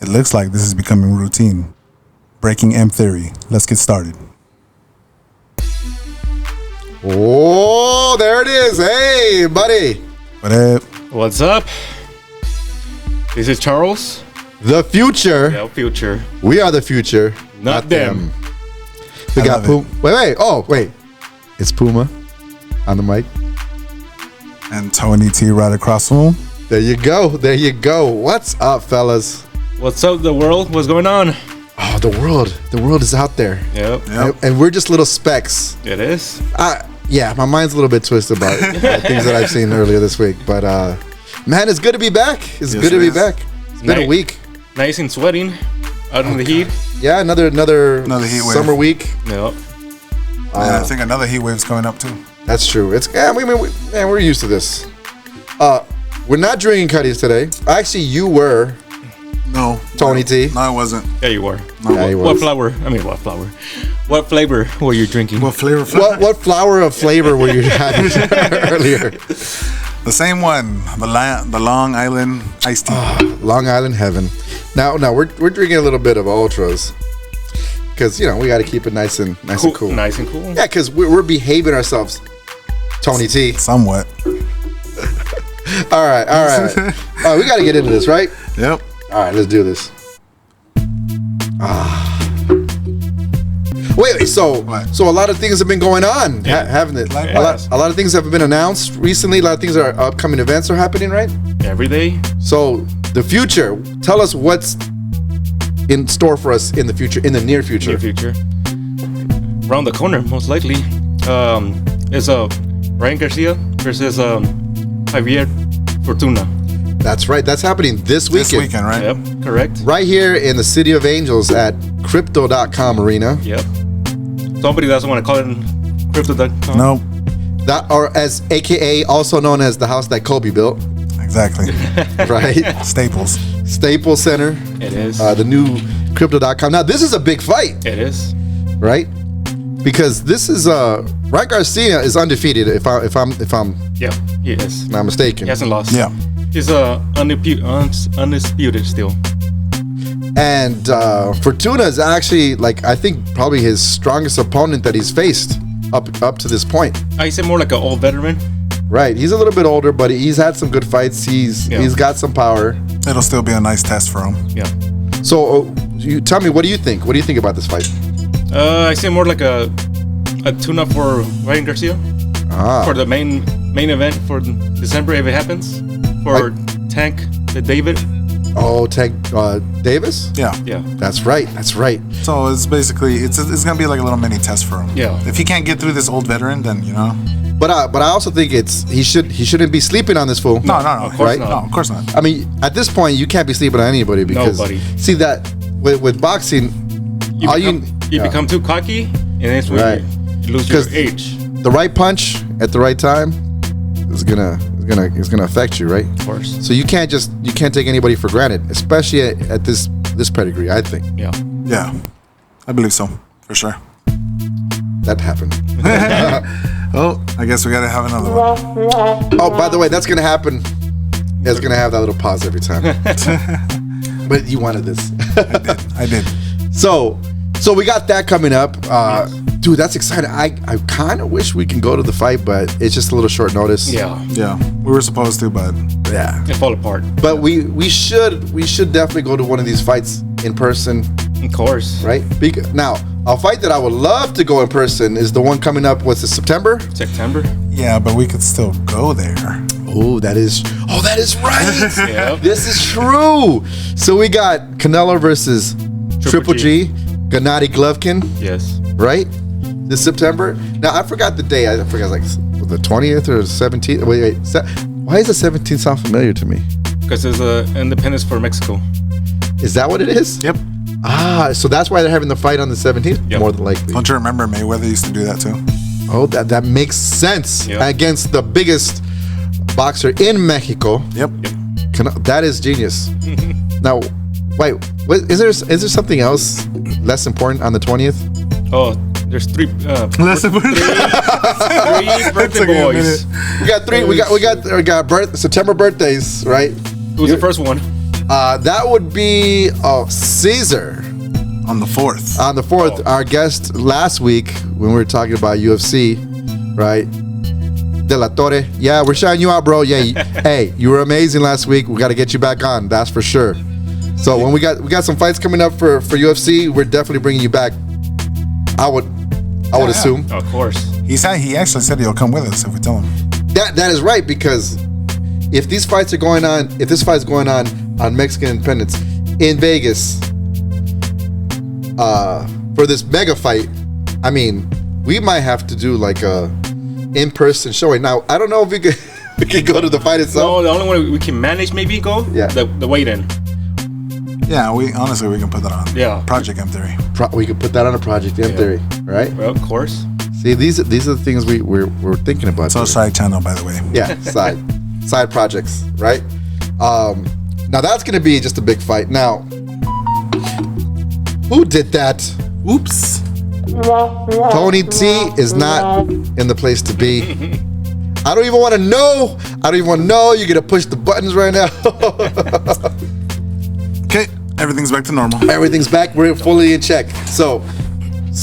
It looks like this is becoming routine. Breaking M theory. Let's get started. Oh, there it is. Hey, buddy. What up? What's up? This is Charles. The future. Yeah, future. We are the future. Not them. We I got love Puma. Wait. Oh, wait. It's Puma on the mic. And Tony T right across from him. There you go. There you go. What's up, fellas? What's up, the world? What's going on? Oh, the world is out there. Yep. And we're just little specks. It is. Yeah, my mind's a little bit twisted about things that I've seen earlier this week. But, man, it's good to be back. It's good to be back. It's been a week. Nice and sweating out in the heat. Yeah, another heat wave. summer week. Yep. And I think another heat wave's coming up too. That's true. We're used to this. We're not drinking cutties today. Actually, you were. No. Tony T. No, I wasn't. Yeah, you were. No. Yeah, he was. What flower? What flavor were you drinking? What flavor? What flower of flavor were you having earlier? The same one. The Long Island iced tea. Long Island heaven. Now we're drinking a little bit of ultras because we got to keep it nice and cool. Nice and cool. Yeah, because we're behaving ourselves. Tony T. Somewhat. All right. We got to get into this, right? Yep. All right, let's do this. Wait. So a lot of things have been going on, haven't it? Like A lot of things have been announced recently. A lot of things are upcoming events are happening, right? Every day. So the future. Tell us what's in store for us in the future, in the near future. Near future. Around the corner, most likely. Is Ryan Garcia versus Javier Fortuna. That's right. That's happening this weekend. This weekend, right? Yep, correct. Right here in the City of Angels at Crypto.com Arena. Yep. Somebody doesn't want to call it Crypto.com. No. That, or as AKA also known as the house that Kobe built. Exactly. Right? Staples. Staples Center. It is. The new Crypto.com. Now this is a big fight. It is. Right? Because this is Ryan Garcia is undefeated if I'm Yeah, he is. not mistaken. He hasn't lost. Yeah. He's undisputed still. And Fortuna is actually I think probably his strongest opponent that he's faced up to this point. I say more like an old veteran. Right. He's a little bit older, but he's had some good fights. He's got some power. It'll still be a nice test for him. Yeah. So you tell me, what do you think? What do you think about this fight? I say more like a tune-up for Ryan Garcia for the main event for December if it happens. For Tank David. Oh, Tank Davis? Yeah. Yeah. That's right. So it's basically it's gonna be like a little mini test for him. Yeah. If he can't get through this old veteran, then But I also think he shouldn't be sleeping on this fool. No. Of course right? not. No, of course not. I mean, at this point, you can't be sleeping on anybody because Nobody. see that with boxing, You become too cocky, and that's when Right. you lose your 'Cause age. the right punch at the right time is gonna affect you, right? Of course. So you can't take anybody for granted, especially at this pedigree. I think Yeah. Yeah. I believe so. For sure. that happened. Oh, I guess we gotta have another one. Oh, by the way, that's gonna happen. It's gonna have that little pause every time. But you wanted this. I did. So we got that coming up. Dude, that's exciting. I kind of wish we can go to the fight, but it's just a little short notice. Yeah. Yeah. We were supposed to, but Yeah. It fall apart. But we should definitely go to one of these fights in person, Of course. right? Now, a fight that I would love to go in person is the one coming up. What's it, September? September. yeah, but we could still go there. Oh, that is right. Yeah. This is true. So we got Canelo versus Triple G, Gennady Golovkin, Yes. right? This September. Now I forgot the day. I forgot the 20th or 17th. Wait. Why is the 17th sound familiar to me? Because there's independence for Mexico. Is that what it is? Yep. So that's why they're having the fight on the 17th. Yep. More than likely. Don't you remember Mayweather used to do that too? Oh, that makes sense. Yep. Against the biggest boxer in Mexico. Yep. That is genius. Now, wait. Is there something else less important on the 20th? Oh, there's three birthday boys. We got three. We got September birthdays, right? Who's the first one? That would be Caesar. On the 4th. On the 4th, our guest last week when we were talking about UFC, right? De La Torre. Yeah, we're shouting you out, bro. Yeah, hey, you were amazing last week. We got to get you back on. That's for sure. So when we got some fights coming up for UFC, we're definitely bringing you back. I would assume. Of course. He actually said he'll come with us if we tell him. That is right, because if this fight's going on Mexican Independence in Vegas, for this mega fight, I mean, we might have to do like a in-person showing. Now, I don't know if we could go to the fight itself. No, the only one we can manage maybe go. Yeah. The weigh-in. Yeah, we can put that on. Yeah. Project M Theory. We could put that on a Project M Theory, right? Well, of course. See, these are the things we're thinking about. It's our side channel, by the way. Yeah, side projects, right? Now that's gonna be just a big fight. Now, who did that? Oops. Tony T is not in the place to be. I don't even want to know. You're gonna push the buttons right now. Okay, everything's back to normal. Everything's back. We're fully in check. So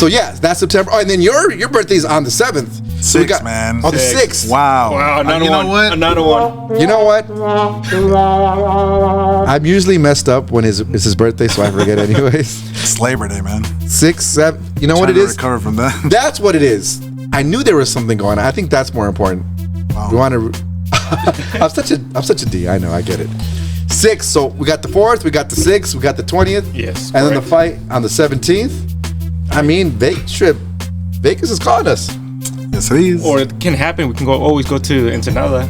yeah, that's September. Oh, and then your birthday's on the 7th. So 6, man. Oh, the 6th. Wow. Another you one. know what? Another one. You know what? I'm usually messed up when it's his birthday, so I forget anyways. It's Labor Day, man. 6, 7. You know what it Trying to is? recover from that. That's what it is. I knew there was something going on. I think that's more important. Wow. We want to. I'm such a D. I know. I get it. 6. So we got the 4th. We got the 6th. We got the 20th. Yes. And then the correct. fight on the 17th. I mean, Vegas is calling us. Yes, it is. Or it can happen. We can always go to Ensenada.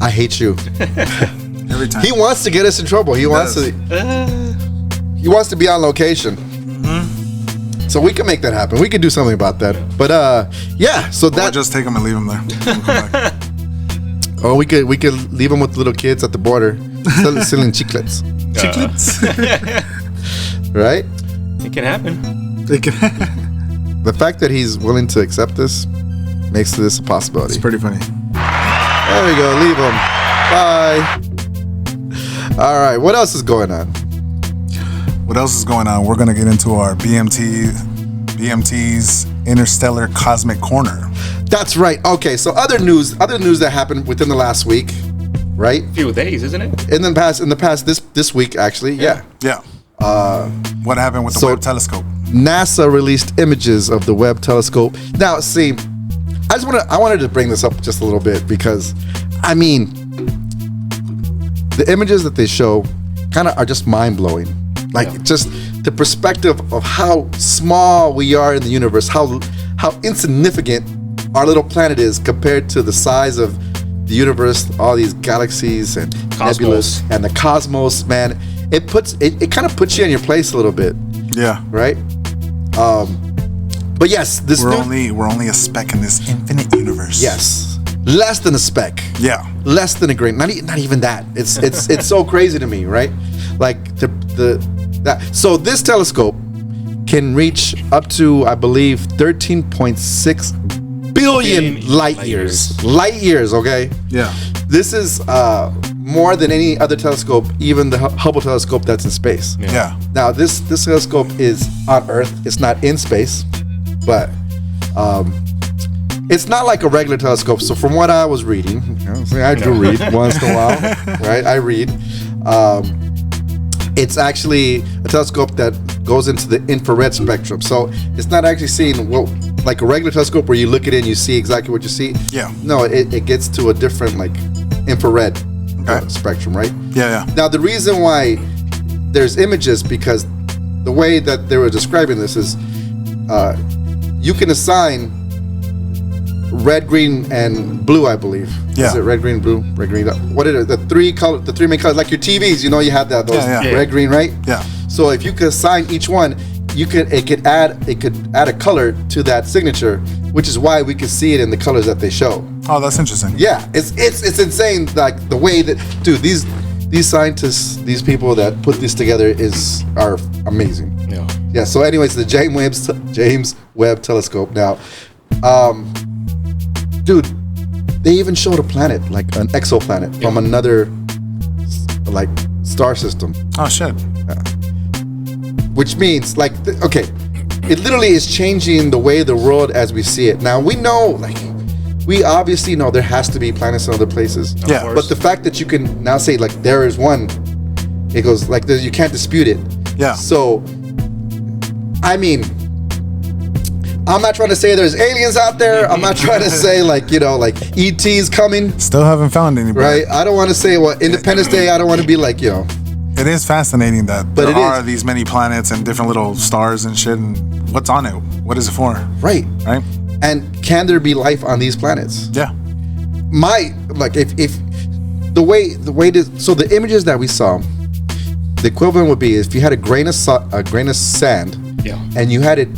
I hate you. Every time. He wants to get us in trouble. He wants to be on location. So we can make that happen. We can do something about that. But yeah. So We'll that. just take him and leave him there. We'll come back. Oh, we could leave them with little kids at the border selling chiclets, Chiclets. right? It can happen. They can. The fact that he's willing to accept this makes this a possibility. It's pretty funny. There we go. Leave him. Bye. All right. What else is going on? What else is going on? We're gonna get into our BMT's Interstellar Cosmic Corner. That's right. Okay. So other news that happened within the last week, right? Few days, isn't it? In the past this week actually. Yeah. Yeah. What happened with the so- Webb telescope? NASA released images of the Webb telescope. Now, see, I wanted to bring this up just a little bit because, I mean, the images that they show kind of are just mind blowing. Like just the perspective of how small we are in the universe, how insignificant our little planet is compared to the size of the universe, all these galaxies and nebulas and the cosmos. Man, it kind of puts you in your place a little bit. Yeah. Right? But yes, We're only a speck in this infinite universe. yes, less than a speck. Yeah. Less than a grain. Not even that. It's so crazy to me, right? Like so this telescope can reach up to, I believe, 13.6 billion light years. Light years, okay? Yeah. This is more than any other telescope, even the Hubble telescope that's in space. Yeah. Now, this telescope is on Earth. It's not in space, but it's not like a regular telescope. So from what I was reading, I do read once in a while, right? I read. It's actually a telescope that goes into the infrared spectrum. So it's not actually seeing like a regular telescope where you look at it and you see exactly what you see. Yeah. No, it gets to a different like infrared spectrum, right? Yeah. Now, the reason why there's images, because the way that they were describing this is you can assign red, green, and blue, I believe. Yeah. Is it red, green, blue, red, green? What are the three main colors? Like your TVs, you have those red, green, right? Yeah. So if you could assign each one, it could add a color to that signature, which is why we could see it in the colors that they show. Oh, that's interesting. Yeah, it's insane. Like the way that, dude, these scientists, these people that put this together are amazing. Yeah. So, anyways, the James Webb Telescope. Now, dude, they even showed a planet, like an exoplanet from another, like star system. Oh shit. Which means, like, okay, it literally is changing the way the world as we see it. Now, we know, like, we obviously know there has to be planets in other places. Yeah. But the fact that you can now say, like, there is one, it goes, like, you can't dispute it. Yeah. So, I mean, I'm not trying to say there's aliens out there. I'm not trying to say, like, you know, like, ET's coming. Still haven't found anybody. Right? I don't want to say, well, Independence Day, I don't want to be like, you know. It is fascinating that But there it are is. these many planets and different little stars and shit. And what's on it? What is it for? Right. Right? And can there be life on these planets? Yeah. If the way so the images that we saw, the equivalent would be if you had a grain of sand, Yeah. and you had it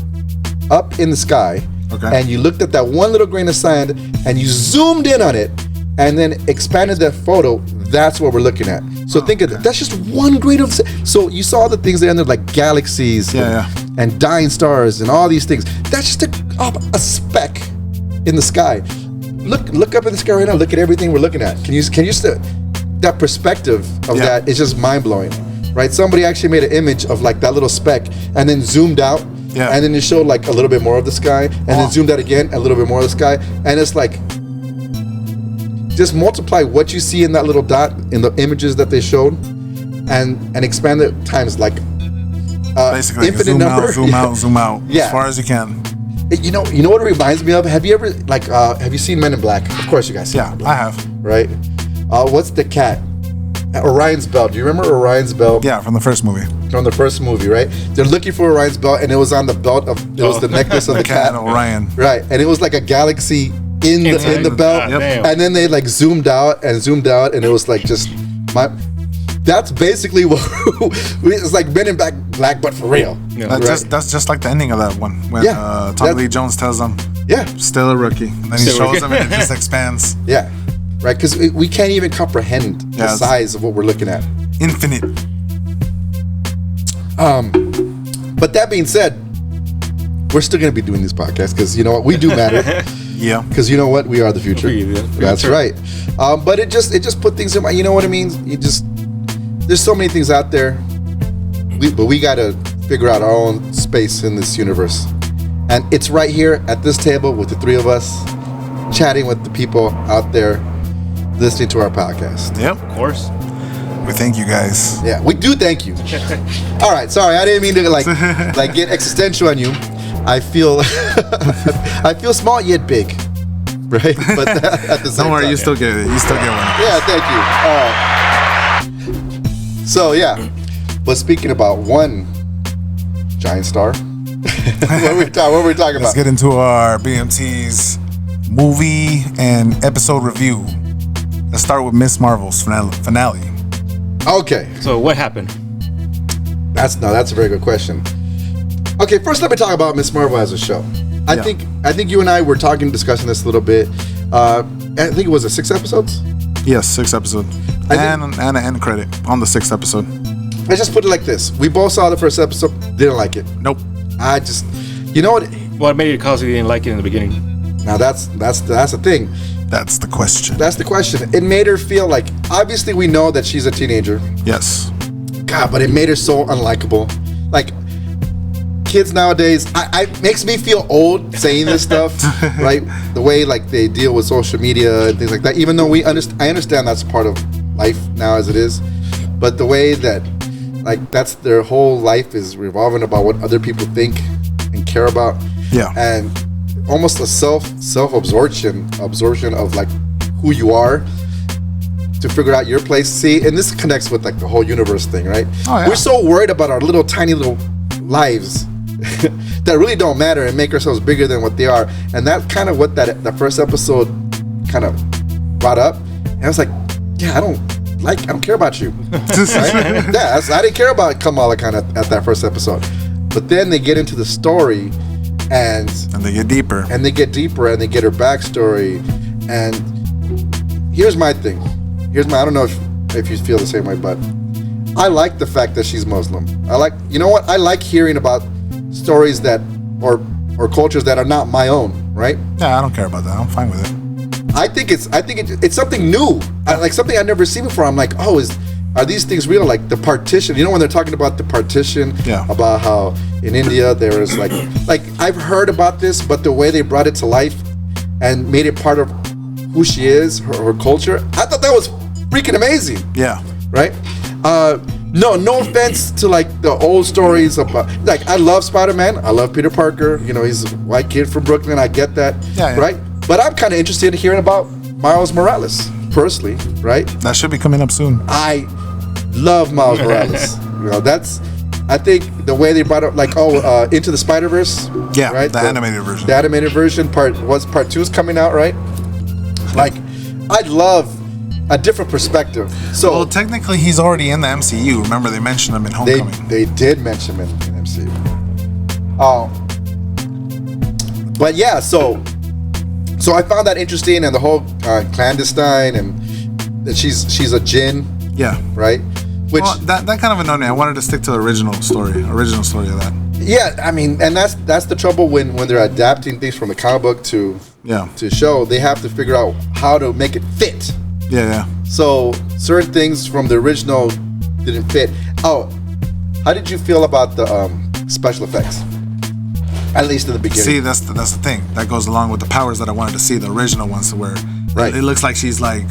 up in the sky, Okay. and you looked at that one little grain of sand and you zoomed in on it and then expanded that photo, that's what we're looking at. So think of that. That's just one grain of sand. So you saw the things that ended like galaxies and dying stars and all these things. That's just a speck in the sky. Look up in the sky right now. Look at everything we're looking at. Can you that perspective of that is just mind blowing, right? Somebody actually made an image of like that little speck and then zoomed out, and then it showed like a little bit more of the sky, and then zoomed out again, a little bit more of the sky, and it's like just multiply what you see in that little dot in the images that they showed, and expand it times like Basically, infinite zoom number. out, zoom out Yeah. as far as you can. You know what it reminds me of? Have you ever have you seen Men in Black? Of course, you guys. Seen Men in Black, I have. right? What's the cat? Orion's belt. Do you remember Orion's belt? Yeah, from the first movie. From the first movie, right? They're looking for Orion's belt, and it was on the belt of it was the necklace of the cat. Orion. Right, and it was like a galaxy in the belt, Yep. and then they like zoomed out, and it was like just That's basically what it's like Men in Black, but for real. Yeah. That's just like the ending of that one when Tommy Lee Jones tells them, still a rookie, and then he shows them and it just expands. Yeah, right. Because we can't even comprehend the size of what we're looking at. Infinite. But that being said, we're still going to be doing these podcasts because you know what, we do matter. Yeah. Because you know what, we are the future. That's right. But it just put things in my. You know what it means. There's so many things out there. But we got to figure out our own space in this universe, and it's right here at this table with the three of us, chatting with the people out there, listening to our podcast. Yep. Of course. We thank you guys. Yeah, we do thank you. All right, sorry, I didn't mean to like get existential on you. I feel I feel small yet big, right? But at the same Don't worry, time, you still get it. You still get one. Yeah, thank you. So yeah, but speaking about one giant star, what are we talking Let's about? get into our BMT'S movie and episode review. Let's start with Miss Marvel's finale. Okay, So what happened? that's a very good question. Okay, first let me talk about Miss Marvel as a show. I think you and I were discussing this a little bit. I think it was 6 episodes. Yes, 6 episodes. And an end credit on the 6th episode. Let's just put it like this: we both saw the first episode, didn't like it. Nope. I just, you know what? What made it cause you didn't like it in the beginning? Now that's the thing. That's the question. That's the question. It made her feel like, obviously we know that she's a teenager. Yes. God, but it made her so unlikable. Like, kids nowadays, I makes me feel old saying this stuff, right? The way like they deal with social media and things like that. Even though I understand that's part of life now as it is, but the way that like that's their whole life is revolving about what other people think and care about. Yeah. And almost a self-absorption of like who you are to figure out your place. See, and this connects with like the whole universe thing, right? Oh, yeah. We're so worried about our little tiny little lives that really don't matter and make ourselves bigger than what they are. And that's kind of what that first episode kind of brought up. And I was like, yeah, I don't care about you. Right? Yeah, I didn't care about Kamala Khan at that first episode. But then they get into the story and they get deeper. And they get deeper and they get her backstory. And here's my thing. I don't know if you feel the same way, but I like the fact that she's Muslim. You know what? I like hearing about stories that or cultures that are not my own, right? Yeah, I don't care about that. I'm fine with it. I think it's something new, like something I've never seen before. I'm like, oh, are these things real? Like the partition, when they're talking about the partition, about how in India there is like I've heard about this, but the way they brought it to life and made it part of who she is, her culture, I thought that was freaking amazing. Yeah. Right? No offense to like the old stories about, like, I love Spider-Man, I love Peter Parker, he's a white kid from Brooklyn, I get that, right? But I'm kind of interested in hearing about Miles Morales, personally, right? That should be coming up soon. I love Miles Morales. That's, I think the way they brought up, like, Into the Spider-Verse, right? The animated version. The animated version, part 2 is coming out, right? Like, I'd love a different perspective. So, well, technically, he's already in the MCU. Remember, they mentioned him in Homecoming. They did mention him in MCU. But yeah, so I found that interesting, and the whole clandestine, and that she's a djinn. Yeah. Right. Which that kind of annoyed me. I wanted to stick to the original story of that. Yeah, I mean, and that's the trouble when they're adapting things from the comic book to show. They have to figure out how to make it fit. Yeah. So certain things from the original didn't fit. Oh, how did you feel about the special effects? At least in the beginning. See, that's the thing. That goes along with the powers that I wanted to see, the original ones, where it looks like she's like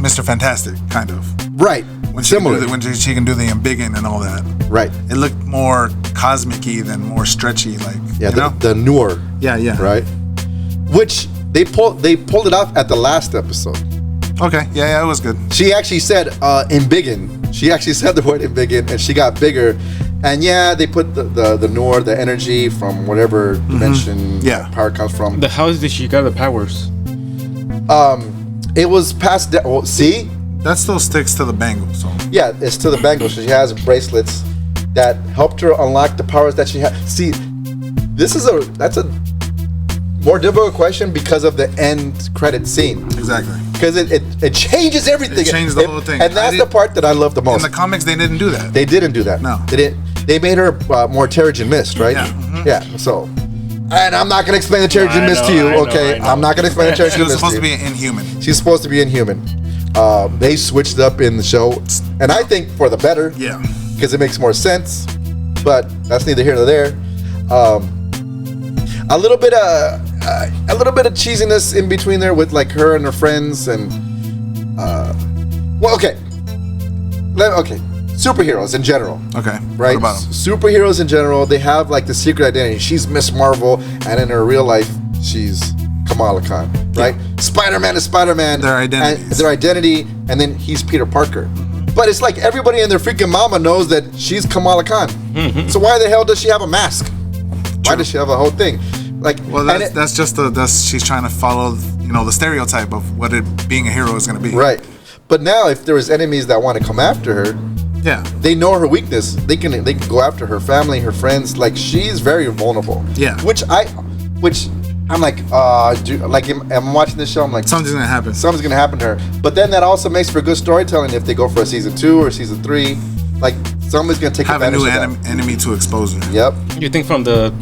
Mr. Fantastic, kind of. Right. When she can do the embiggen and all that. Right. It looked more cosmic-y than more stretchy, like the Noor. Yeah. Right. Which they pulled it off at the last episode. Okay. Yeah, it was good. She actually said embiggen. She actually said the word embiggen, and she got bigger. And they put the Noor, the energy from whatever dimension power comes from. How did she get the powers? It was past. See, that still sticks to the bangle. So yeah, it's to the bangle. So she has bracelets that helped her unlock the powers that she had. See, that's a more difficult question because of the end credit scene. Exactly. Because it changes everything. It changed the whole thing. And that's the part that I love the most. In the comics, they didn't do that. They didn't do that. No. They didn't. They made her more Terrigen Mist, right? Yeah. Mm-hmm. Yeah. So, and I'm not going to explain the Terrigen Mist to you, okay? I'm not going to explain the Terrigen Mist to you. She was supposed to be inhuman. She's supposed to be inhuman. They switched up in the show, and I think for the better. Yeah. Because it makes more sense. But that's neither here nor there. A little bit of cheesiness in between there with like her and her friends, and okay. Superheroes in general. Okay. Right? What about them? Superheroes in general, they have like the secret identity. She's Miss Marvel, and in her real life, she's Kamala Khan. Right? Yeah. Spider-Man is Spider-Man. Their identity, and then he's Peter Parker. But it's like everybody and their freaking mama knows that she's Kamala Khan. Mm-hmm. So why the hell does she have a mask? Why does she have a whole thing? Like, well, that's she's trying to follow, the stereotype of what being a hero is going to be. Right. But now, if there was enemies that want to come after her, they know her weakness. They can go after her family, her friends. Like, she's very vulnerable. Yeah. Which I'm like, I'm watching this show. I'm like, something's gonna happen. Something's gonna happen to her. But then that also makes for good storytelling if they go for a season 2 or season 3. Like, somebody's gonna take advantage of that. Have a new enemy to expose her. Yep. You think from the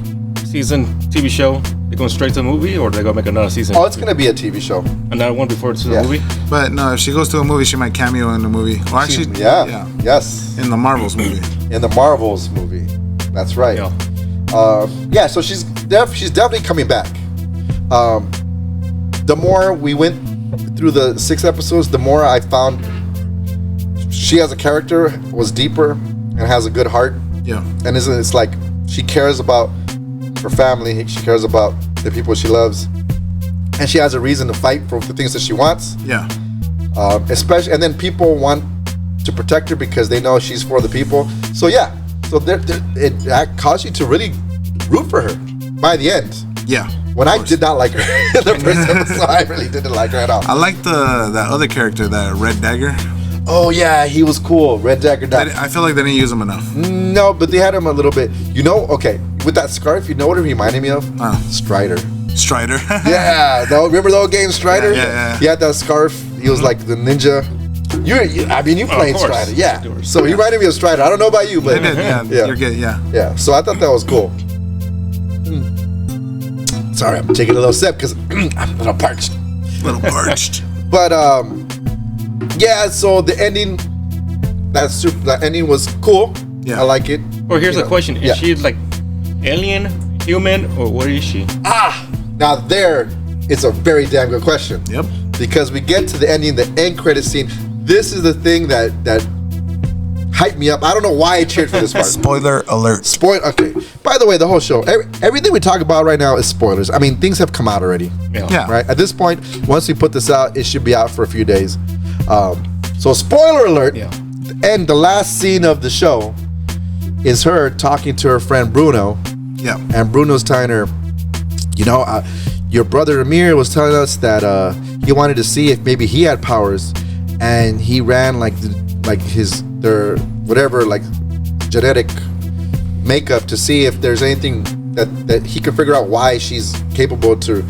season TV show they're going straight to the movie, or they're gonna make another season? Oh, it's gonna be a TV show. Another one before it's the movie. But no, if she goes to a movie, she might cameo in the movie. Or actually, yes, in the Marvels movie. In the Marvels movie, that's right. Yeah. So she's definitely coming back. The more we went through the 6 episodes, the more I found she as a character was deeper and has a good heart. Yeah. And it's like she cares about her family. She cares about the people she loves, and she has a reason to fight for the things that she wants. Yeah. Especially, and then people want to protect her because they know she's for the people. So yeah. So it caused you to really root for her by the end. Yeah. When I did not like her in the first episode, I really didn't like her at all. I liked that other character, that Red Dagger. Oh yeah, he was cool. Red Dagger. I feel like they didn't use him enough. No, but they had him a little bit. Okay, with that scarf, you know what it reminded me of? Strider. Yeah, remember the old game Strider? Yeah. He had that scarf. He was like the ninja. You played Strider. Yeah. So he reminded me of Strider. I don't know about you, but yeah. You're good. Yeah. So I thought that was cool. Sorry, I'm taking a little sip because I'm a little parched. But yeah, so the ending, that ending was cool. Yeah. I like it. Or here's You a know, question: Is yeah. she like alien, human, or what is she? Now there is a very damn good question. Yep. Because we get to the ending, the end credit scene. This is the thing that hyped me up. I don't know why I cheered for this part. Spoiler alert. Okay. By the way, the whole show, everything we talk about right now is spoilers. I mean, things have come out already. Yeah. Right. At this point, once we put this out, it should be out for a few days. So spoiler alert. Yeah. And the last scene of the show is her talking to her friend Bruno. Yeah. And Bruno's telling her, your brother Amir was telling us that he wanted to see if maybe he had powers, and he ran their whatever genetic makeup to see if there's anything that he could figure out why she's capable to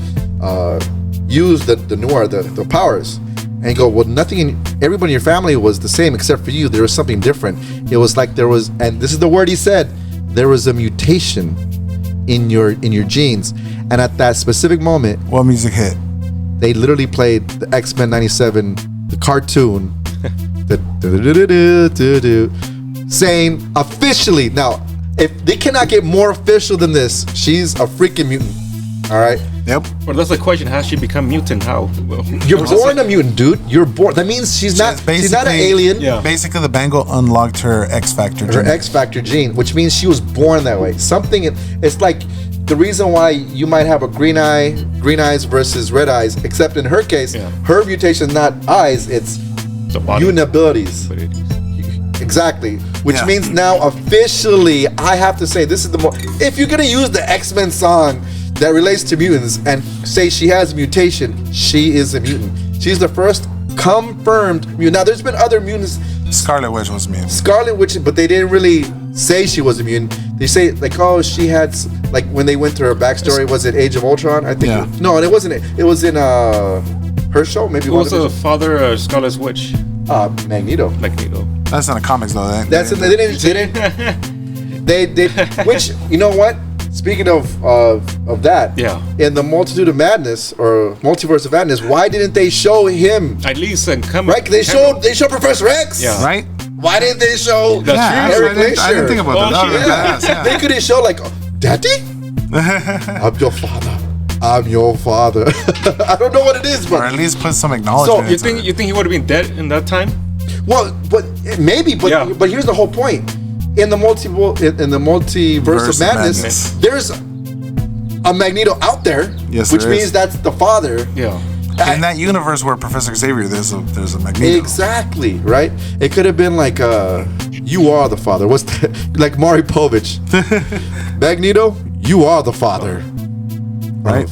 use the powers. And you go, well, everybody in your family was the same except for you. There was something different. It was like there was, and this is the word he said, there was a mutation in your genes. And at that specific moment, What music hit? they literally played the X-Men 97, the cartoon, saying officially, now, if they cannot get more official than this, she's a freaking mutant. All right? Yep. Well, that's the question: How she become mutant? How? Well, You're born a mutant, dude. You're born. That means she's not an alien. Yeah. Basically, the Bengal unlocked her X Factor. Her X Factor gene, which means she was born that way. It's like the reason why you might have a green eyes versus red eyes, except in her case, her mutation is not eyes, it's mutant abilities. But it is. Exactly. Which Yeah. means now officially, I have to say, this is if you're going to use the X-Men song that relates to mutants and say she has a mutation, she is a mutant. She's the first confirmed mutant. Now, there's been other mutants. Scarlet Witch was mutant. Scarlet Witch, but they didn't really say she was a mutant. They say, she had, when they went through her backstory, was it Age of Ultron? I think. Yeah. No, it wasn't. It was in her show, maybe. Who was the father of Scarlet Witch? Magneto. Magneto. That's in the comics, though. They didn't. Which, you know what? Speaking of that, in the Multitude of Madness or Multiverse of Madness, why didn't they show him? At least in Right? They showed Professor X. Yeah. Right? Why didn't they show Eric Glacier? I didn't think about that. Oh, Yeah. They couldn't show Daddy? I'm your father. I'm your father. I don't know what it is, Or but at least put some acknowledgement. You think he would have been dead in that time? well, but maybe, but here's the whole point. In the multiverse of madness, there's a Magneto out there, Yes, which there means is. that's the father. Yeah. in that universe where Professor Xavier, there's a Magneto. Exactly, right? It could have been you are the father. What's that? Like Maury Povich. Magneto, you are the father. Right?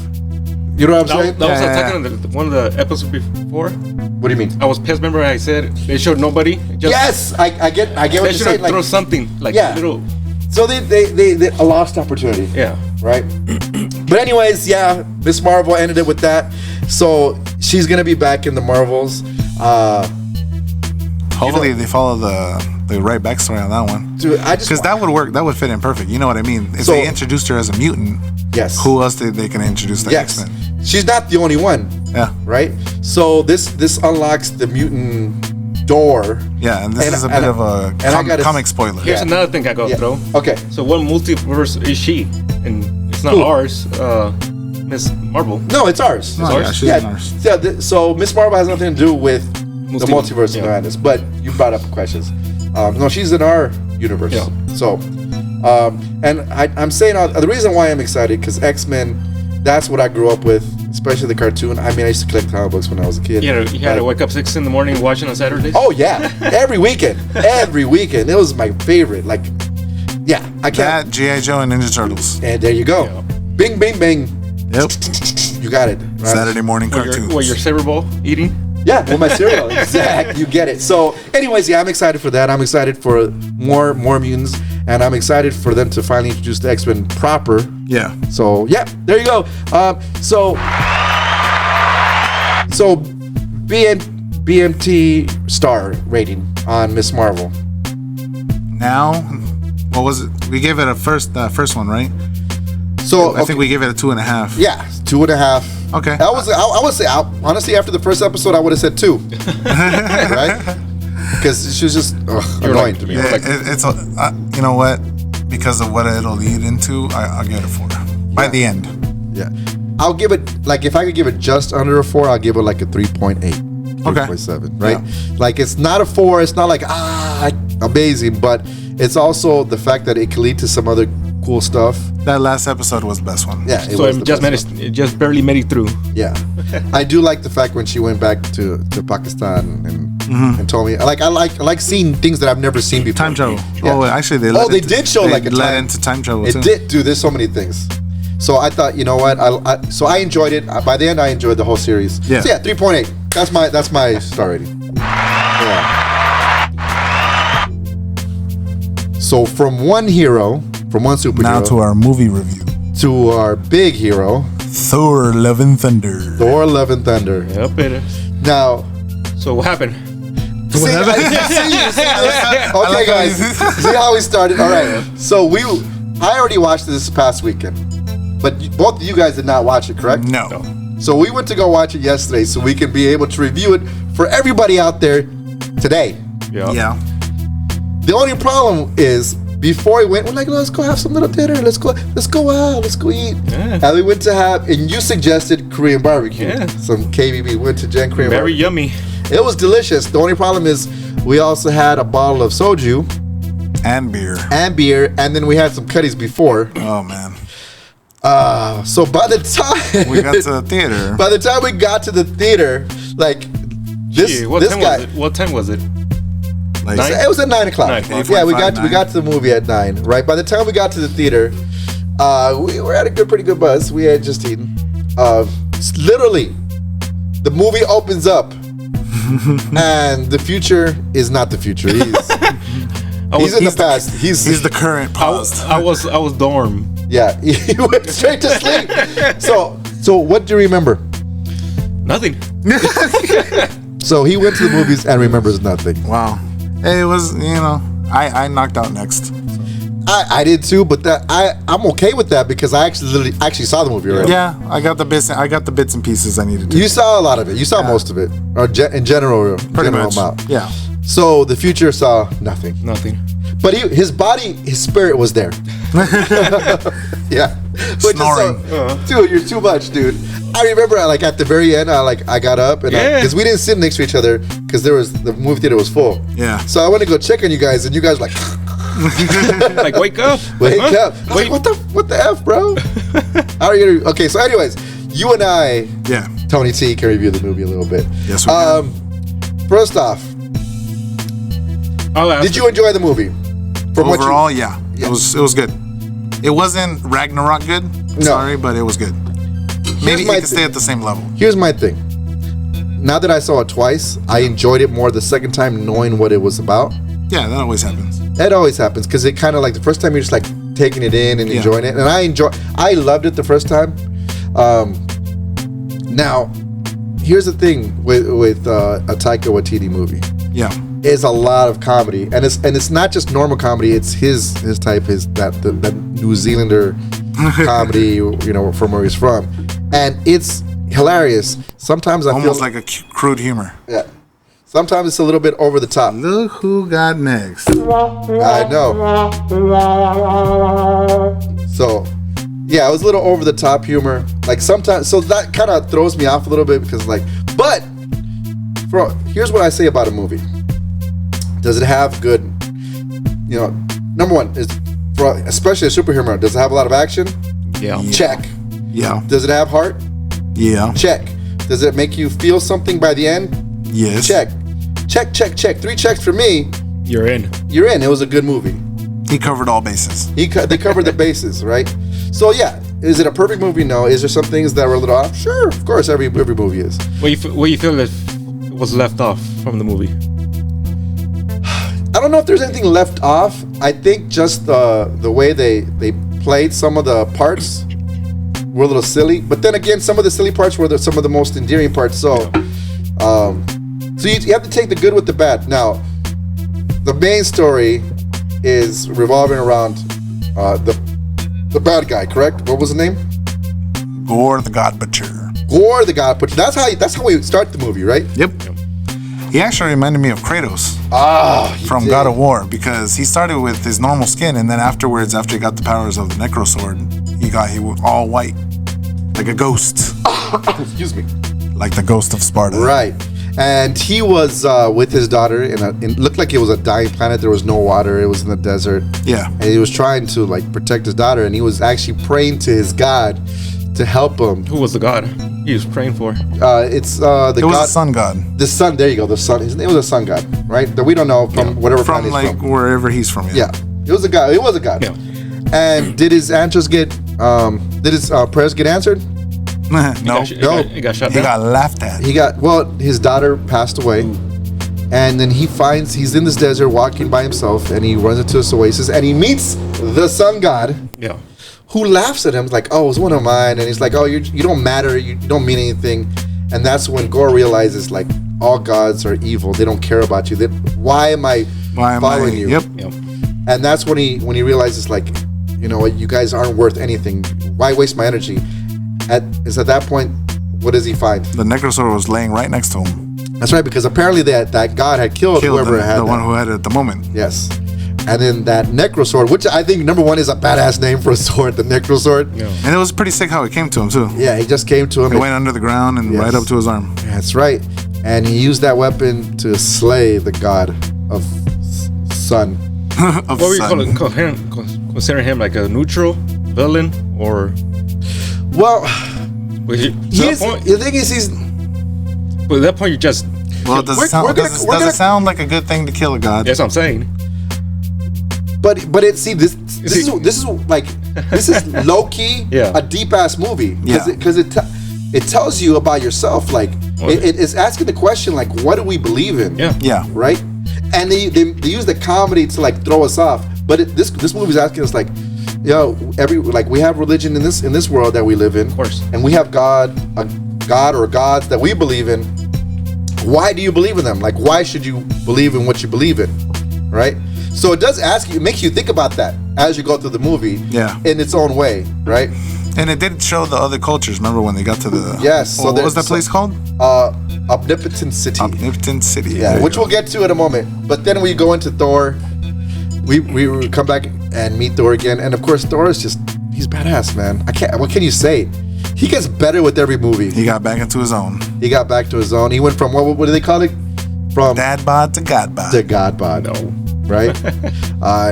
You know what I'm saying? That was attacking on one of the episodes before. What do you mean? I was pissed. Remember I said they showed nobody? Yes, I get what They you're should saying. have thrown something little. So they a lost opportunity. Yeah. Right. But anyways, yeah, Miss Marvel ended it with that. So she's gonna be back in the Marvels. Hopefully they follow the right backstory on that one. Dude, because that would work. That would fit in perfect. You know what I mean? If they introduced her as a mutant, yes. Who else did they can introduce the X-Men? She's not the only one. Yeah. Right. So this unlocks the mutant door. Yeah, and this is a bit of a comic spoiler. Here's another thing I gotta throw. Okay. So what multiverse is she? And it's not ours. Miss Marvel. No, it's ours. No, yeah, she's in ours. Yeah, so Miss Marvel has nothing to do with the multiverse of madness. But you brought up questions. No, she's in our universe. Yeah. So, and I'm saying the reason why I'm excited because X-Men, that's what I grew up with, especially the cartoon. I mean, I used to collect comic books when I was a kid. You had to wake up 6 in the morning watching on Saturdays. Oh yeah, every weekend. It was my favorite. I can't. That G.I. Joe and Ninja Turtles. And there you go. Yeah. Bing, bing, bing. Yep. You got it. Right? Saturday morning cartoons. Your Saber Ball eating? Yeah, with my cereal. Exactly. You get it. So, anyways, yeah, I'm excited for that. I'm excited for more mutants, and I'm excited for them to finally introduce the X-Men proper. Yeah. So, yeah, there you go. So BMT star rating on Miss Marvel. Now, what was it? We gave it a first one, right? So I think we gave it a 2.5. Yeah, 2.5. Okay. I would say honestly after the first episode I would have said 2. Right? because she was just annoying to me. Yeah, it's you know what? Because of what it'll lead into, I'll get a 4 by the end. Yeah, I'll give it like if I could give it just under a 4, I'll give it like a 3.8, 3.7, right? Yeah. Like it's not a 4. It's not like amazing, but it's also the fact that it can lead to some other cool stuff. That last episode was the best one. Yeah, it just barely made it through. Yeah, I do like the fact when she went back to Pakistan and told me I like seeing things that I've never seen before. Time travel. Yeah. Oh, actually, they did show like a led into time travel. It did, dude. There's so many things. So I thought, you know what? So I enjoyed it. By the end, I enjoyed the whole series. Yeah. So yeah, 3.8. That's my star rating. Yeah. So from one superhero. Now to our movie review. To our big hero. Thor: Love and Thunder. Thor: Love and Thunder. Yep, it is. Now. So what happened? See this? Okay, guys. See how we started? All right. So I already watched this past weekend. But both of you guys did not watch it, correct? No. So we went to go watch it yesterday so we can be able to review it for everybody out there today. Yeah. The only problem is before we went, we're like, let's go have some little dinner. Let's go out. Let's go eat. Yeah. And we went to and you suggested Korean barbecue. Yeah. Some KBB went to Jen Korean Very barbecue. yummy. It was delicious. The only problem is we also had a bottle of soju. And beer. And then we had some cutties before. Oh, man. So by the time we got to the theater. By the time we got to the theater, like this guy. What time was it? Like, it was at 9 o'clock. 9 o'clock. Yeah, we got to the movie at 9. Right. By the time we got to the theater, we were at a pretty good buzz. We had just eaten. Literally, the movie opens up, and the future is not the future. He's in the past. He's the current past. I was dorm. Yeah, he went straight to sleep. So what do you remember? Nothing. So he went to the movies and remembers nothing. Wow. It was, I knocked out next. I did too, but I'm okay with that because I actually saw the movie already. Yeah, I got the bits and pieces I needed to. You saw a lot of it. You saw most of it, or in general, pretty much. Amount. Yeah. So the future saw nothing. Nothing. But his spirit was there. Yeah. Snoring. Dude, you're too much, dude. I remember, at the very end, I got up and because we didn't sit next to each other because the movie theater was full. Yeah. So I went to go check on you guys, and you guys were like, like wake up, wake up. Wait, what the f, bro? How are you? Okay, so anyways, you and I, Tony T, can review the movie a little bit. Yes, we can. First off, did you enjoy the movie? Overall, yeah. It was good. It wasn't Ragnarok good. Sorry, but it was good. Maybe it could stay at the same level. Here's my thing. Now that I saw it twice, I enjoyed it more the second time knowing what it was about. Yeah, that always happens. That always happens because it kind of the first time you're just taking it in and enjoying it. And I loved it the first time. Now, here's the thing with a Taika Waititi movie. Yeah. Is a lot of comedy, and it's not just normal comedy. It's his type, that New Zealander comedy, from where he's from, and it's hilarious. Sometimes I almost feel like a crude humor. Yeah. Sometimes it's a little bit over the top. Look who got next. I know. So, yeah, it was a little over the top humor. Sometimes, so that kind of throws me off a little bit because but here's what I say about a movie. Does it have good, number one, especially a superhero, does it have a lot of action? Yeah. Check. Yeah. Does it have heart? Yeah. Check. Does it make you feel something by the end? Yes. Check. 3 checks for me. You're in. It was a good movie. He covered all bases. They covered the bases, right? So yeah, is it a perfect movie? No. Is there some things that were a little off? Sure, of course, every movie is. What you feel that was left off from the movie? I don't know if there's anything left off. I think just the way they played some of the parts were a little silly. But then again, some of the silly parts were some of the most endearing parts. So, you have to take the good with the bad. Now, the main story is revolving around the bad guy. Correct? What was the name? Gore the God Butcher. Gore the God Butcher. That's how we start the movie, right? Yep. He actually reminded me of Kratos. from God of War, because he started with his normal skin, and then afterwards, after he got the powers of the Necro Sword, he was all white, like a ghost. Excuse me. Like the ghost of Sparta. Right. And he was with his daughter it looked like it was a dying planet. There was no water. It was in the desert. Yeah. And he was trying to like protect his daughter, and he was actually praying to his God to help him. Who was the god he was praying for? It was the sun god. The sun. There you go. The sun. It was a sun god, right? That we don't know from whatever from planet like he's from. wherever he's from. Yeah. It was a god. It was a god. Yeah. And did his answers get? Did his prayers get answered? No. He got shot He down. got laughed at. His daughter passed away. And then he's in this desert walking by himself, and he runs into this oasis, and he meets the sun god, who laughs at him, like, "Oh, it's one of mine," and he's like, "Oh, you don't matter, you don't mean anything," and that's when Gore realizes, like, all gods are evil, they don't care about you. Why am I following you? Yep. And that's when he realizes, like, you know what, you guys aren't worth anything. Why waste my energy? At that point, what does he find? The Necro Sword was laying right next to him. That's right, because apparently that god had killed whoever had the one who had it at the moment. Yes. And then that Necro Sword, which I think number one is a badass name for a sword, the Necro Sword. Yeah. And it was pretty sick how it came to him too. Yeah, he just came to him. It went under the ground and right up to his arm. That's right. And he used that weapon to slay the god of sun. Of What were you sun. considering him like a neutral villain or? Well, the thing is, he's. But at that point, you just. Well, does it sound like a good thing to kill a god? That's what I'm saying. But this is low key a deep ass movie because it tells you about yourself. Like it's asking the question, like, what do we believe in? Yeah. Right. And they use the comedy to like throw us off. But this movie is asking us, like, yo, we have religion in this world that we live in, of course, and we have God or gods that we believe in. Why do you believe in them? Like, why should you believe in what you believe in? Right? So it does ask you, it makes you think about that as you go through the movie. Yeah. In its own way, right? And it did show the other cultures. Remember when they got to the what was that place called? Omnipotent City. Omnipotent City. Yeah, which we'll get to in a moment. But then we go into Thor. We come back and meet Thor again, and of course Thor is he's badass, man. What can you say? He gets better with every movie. He got back into his own. He got back to his own. He went from what do they call it? From dad bod to god bod. To god bod. No. Right?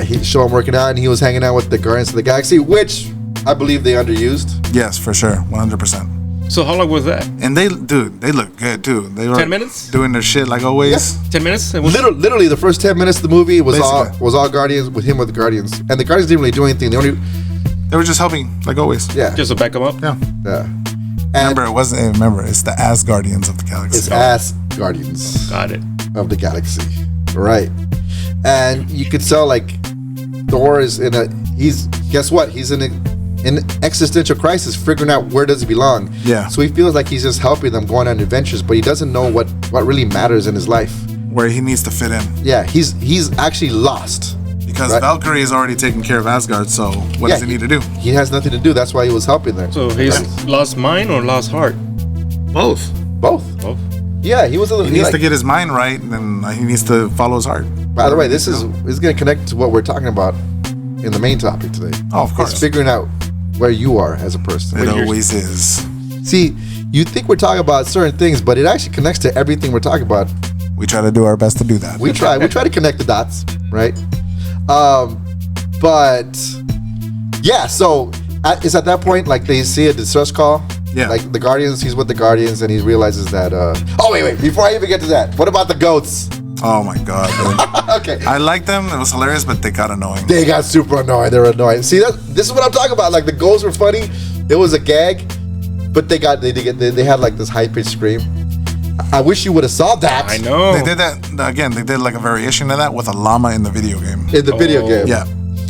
He showed him working out, and he was hanging out with the Guardians of the Galaxy, which I believe they underused. Yes, for sure, 100%. So how long was that? And they look good too. They were 10 minutes doing their shit like always. Yeah. 10 minutes. Literally, the first 10 minutes of the movie was all Guardians with him with the Guardians, and the Guardians didn't really do anything. They were just helping like always. Yeah, just to back them up. Yeah. And it's the Asgardians of the galaxy. It's Asgardians. Got it. Of the galaxy, right? And you could tell, like, Thor is guess what? He's in an existential crisis, figuring out where does he belong. Yeah. So he feels like he's just helping them going on adventures, but he doesn't know what really matters in his life. Where he needs to fit in. Yeah, he's actually lost. Because Valkyrie is already taking care of Asgard, so what does he need to do? He has nothing to do. That's why he was helping them. So he's lost mind or lost heart? Both. Yeah, he was. He needs to get his mind right, and then he needs to follow his heart. By the way, this is going to connect to what we're talking about in the main topic today. Oh, of course. It's figuring out where you are as a person. It always is. See, you think we're talking about certain things, but it actually connects to everything we're talking about. We try to do our best to do that. We try to connect the dots, right? But yeah, so it's at that point, like, they see a distress call. Yeah. Like the Guardians, he's with the Guardians, and he realizes that. Oh wait! Before I even get to that, what about the goats? Oh my god, dude. Okay. I liked them. It was hilarious, but they got annoying. They got super annoying. They're annoying. See, this is what I'm talking about. Like, the goats were funny. It was a gag, but they had like this high pitched scream. I wish you would have saw that. I know. They did that again. They did like a variation of that with a llama in the video game. In the video game. Yeah.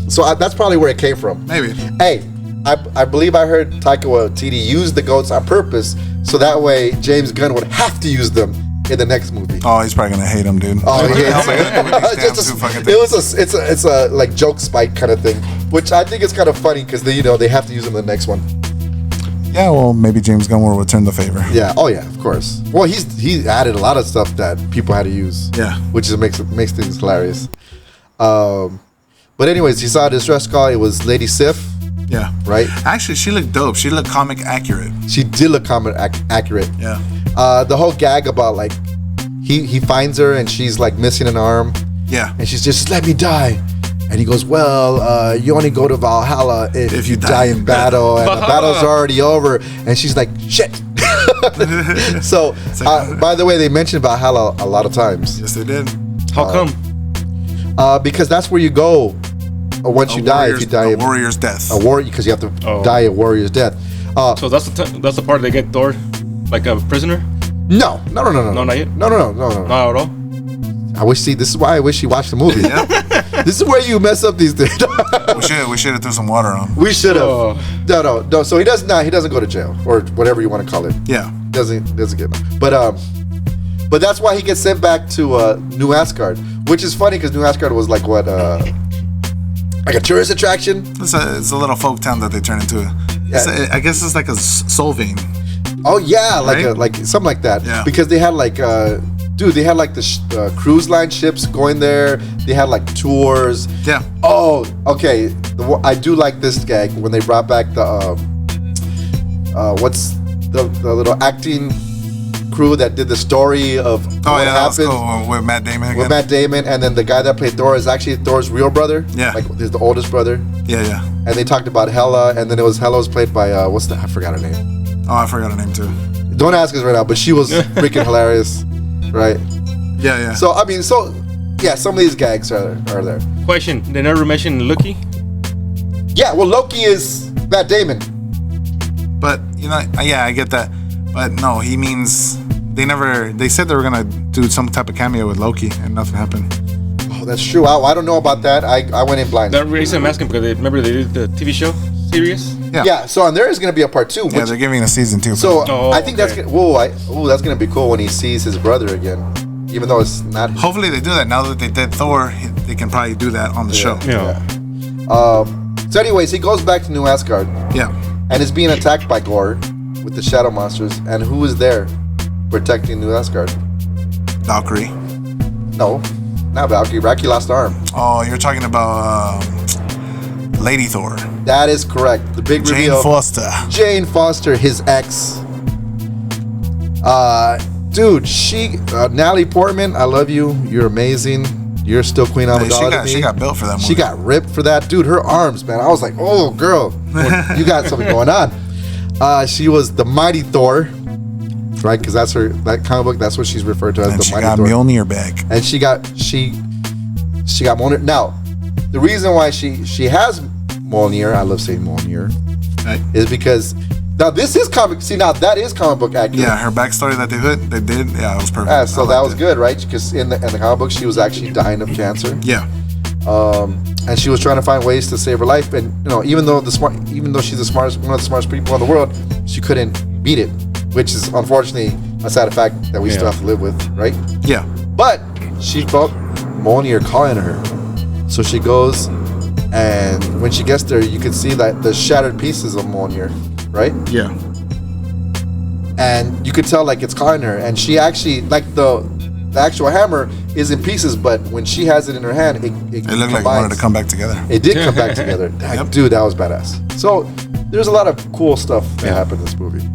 So that's probably where it came from. Maybe. Hey, I believe I heard Taika Waititi use the goats on purpose, so that way James Gunn would have to use them in the next movie. Oh, he's probably gonna hate him, dude. Oh, yeah. It's a like joke spike kind of thing, which I think is kind of funny because they have to use them in the next one. Yeah, well, maybe James Gunn will return the favor. Yeah. Oh yeah, of course. Well, he added a lot of stuff that people had to use. Yeah. Which makes things hilarious. But anyways, he saw a distress call. It was Lady Sif. Yeah. Right. Actually, she looked dope. She looked comic accurate. She did look comic accurate. Yeah. The whole gag about like he finds her and she's like missing an arm. Yeah. And she's just let me die. And he goes, well, you only go to Valhalla if you die in battle, and the battle's already over. And she's like, shit. So, by the way, they mentioned Valhalla a lot of times. Yes, they did. How come? Because that's where you go once you die. If you die, a warrior's death. A warrior, because you have to die a warrior's death. So that's the part they get Thor, like a prisoner. No, No, not yet. No. Not at all. This is why I wish you watched the movie. Yeah. This is where you mess up these things. we should have threw some water on him. We should have. Oh. No. So he doesn't go to jail or whatever you want to call it. Yeah. Doesn't get. But that's why he gets sent back to New Asgard, which is funny because New Asgard was like what like a tourist attraction. It's a little folk town that they turn into. Yeah. I guess it's like a soul vein. Oh yeah, Right? like something like that. Yeah. Because they had like they had like the cruise line ships going there. They had like tours. Yeah. Oh, okay. I do like this gag when they brought back the what's the little acting crew that did the story of what happened cool. With Matt Damon again. with Matt Damon, and then the guy that played Thor is actually Thor's real brother. Yeah. Like he's the oldest brother. Yeah. And they talked about Hela, and then Hela was played by I forgot her name. Oh, I forgot her name too. Don't ask us right now, but she was freaking hilarious, right? Yeah. So I mean, some of these gags are there. Question: they never mentioned Loki. Yeah, well, Loki is Matt Damon. But I get that. But no, he means they said they were gonna do some type of cameo with Loki, and nothing happened. Oh, that's true. I don't know about that. I went in blind. The reason I'm asking because remember they did the TV show series. Yeah. So and there is gonna be a part 2. Yeah, they're giving a season 2. So I think okay. that's gonna be cool when he sees his brother again, even though it's not. Hopefully they do that. Now that they did Thor, they can probably do that on the show. Yeah. So anyways, he goes back to New Asgard. Yeah. And is being attacked by Gore with the shadow monsters. And who is there protecting New Asgard? Valkyrie. No, not Valkyrie. Valkyrie lost arm. Oh, you're talking about Lady Thor. That is correct. The big Jane reveal. Foster. Jane Foster, his ex. Dude, Natalie Portman, I love you. You're amazing. You're still Queen Amidala to me. She got built for that movie. She got ripped for that. Dude, her arms, man. I was like, oh, girl. You got something going on. She was the Mighty Thor, right? Because that comic book, that's what she's referred to as and the she Mighty got Thor. Mjolnir back. And she got Mjolnir. Now, the reason why she has Mjolnir, I love saying Mjolnir, Right. is because now this is comic. See, now that is comic book accurate. Yeah, her backstory that they did, yeah, it was perfect. Yeah, so I that liked was it. good, right? Because in the comic book, she was actually dying of cancer. Yeah. And she was trying to find ways to save her life. And even though she's one of the smartest people in the world, she couldn't beat it, which is unfortunately a sad fact that we still have to live with, right? Yeah. But she felt Mjolnir calling her, so she goes, and when she gets there, you can see that the shattered pieces of Mjolnir, right? Yeah. And you could tell like it's calling her, and she actually like the actual hammer is in pieces, but when she has it in her hand, it looked like it wanted to come back together. It did come back together. Dude, that was badass. So there's a lot of cool stuff that happened in this movie.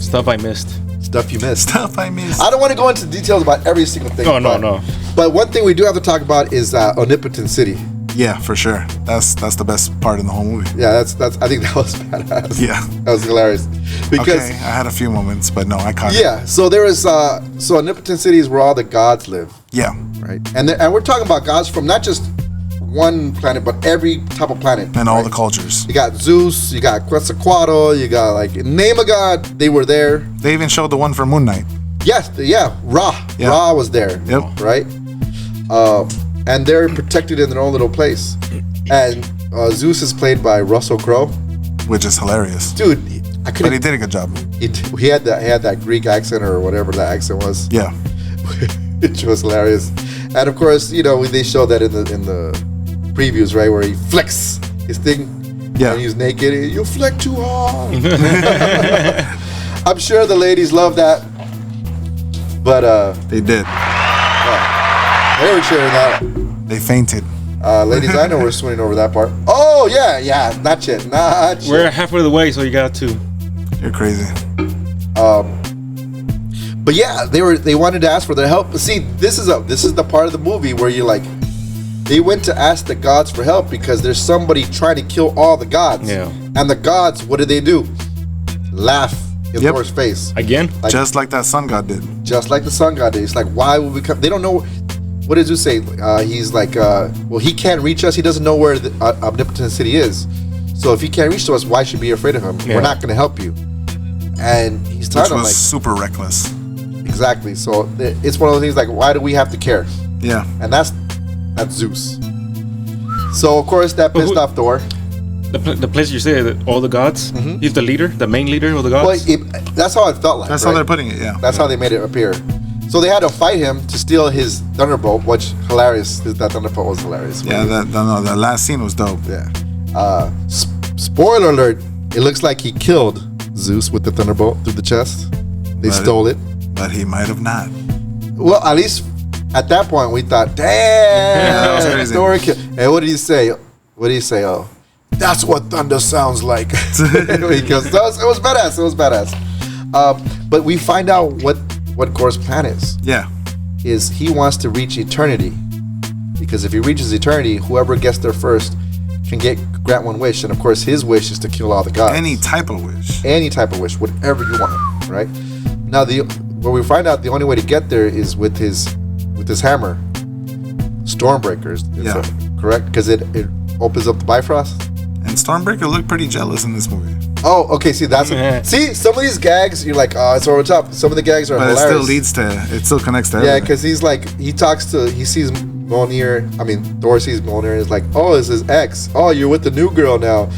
Stuff I missed. Stuff you missed. Stuff I missed. I don't want to go into details about every single thing. No. But one thing we do have to talk about is Omnipotent City. Yeah, for sure. That's the best part in the whole movie. Yeah, that's. I think that was badass. Yeah. That was hilarious. Because Okay, I had a few moments, but no, I caught it. yeah, so there is so Omnipotent City is where all the gods live, Yeah. right? And we're talking about gods from not just one planet, but every type of planet. And all right? the cultures. You got Zeus, you got Quetzalcoatl, you got like name a god, they were there. They even showed the one for Moon Knight. Yes, Ra. Yeah. Ra was there. Yep. Right? And they're protected in their own little place. And Zeus is played by Russell Crowe. Which is hilarious. Dude, I But couldn't. he did a good job. He had that Greek accent or whatever that accent was. Yeah. Which was hilarious. And of course, they show that in the previews, right, where he flicks his thing. Yeah. And he's naked. And, you flex too hard. I'm sure the ladies love that. But They did. they were cheering that. They fainted. Ladies, I know we're swinging over that part. Oh yeah, not yet. We're halfway of the way, so you got 2. You're crazy. But yeah, they wanted to ask for their help. But see, this is the part of the movie where you're like, they went to ask the gods for help because there's somebody trying to kill all the gods. Yeah. And the gods, what do? Laugh in Thor's face. Again? Like, Just like that sun god did. just like the sun god did. It's like, why would we come? They don't know. What does Zeus say? He's like, well, he can't reach us. He doesn't know where the omnipotent city is. So if he can't reach to us, why should we be afraid of him? Yeah. We're not going to help you. And he's Which telling them was like, super reckless. exactly. So it's one of those things like, why do we have to care? Yeah. And that's Zeus. So of course that pissed off Thor. The place you say that all the gods, he's the leader, the main leader of the gods. Well, that's how it felt like. That's right? how they're putting it, yeah. That's how they made it appear. So they had to fight him to steal his thunderbolt, which hilarious. That thunderbolt was hilarious. Yeah, the last scene was dope. Yeah. Spoiler alert! It looks like he killed Zeus with the thunderbolt through the chest. They stole it. But he might have not. Well, at least at that point we thought, damn, that was crazy. Thor killed. And what did he say? Oh, that's what thunder sounds like. Because it was badass. It was badass. But we find out what Gor's plan is. Yeah. Is he wants to reach eternity, because if he reaches eternity, whoever gets there first can grant one wish, and of course his wish is to kill all the gods. Any type of wish. Any type of wish, whatever you want, right? Now where we find out the only way to get there is with his hammer, Stormbreakers. Yeah. Correct, because it opens up the Bifrost. And Stormbreaker looked pretty jealous in this movie. Oh, okay. See, see some of these gags. You're like, oh, it's over the top. Some of the gags are But hilarious. it still connects to Yeah, everything. because he sees Mjolnir. I mean, Thor sees Mjolnir and is like, oh, it's his ex. Oh, you're with the new girl now.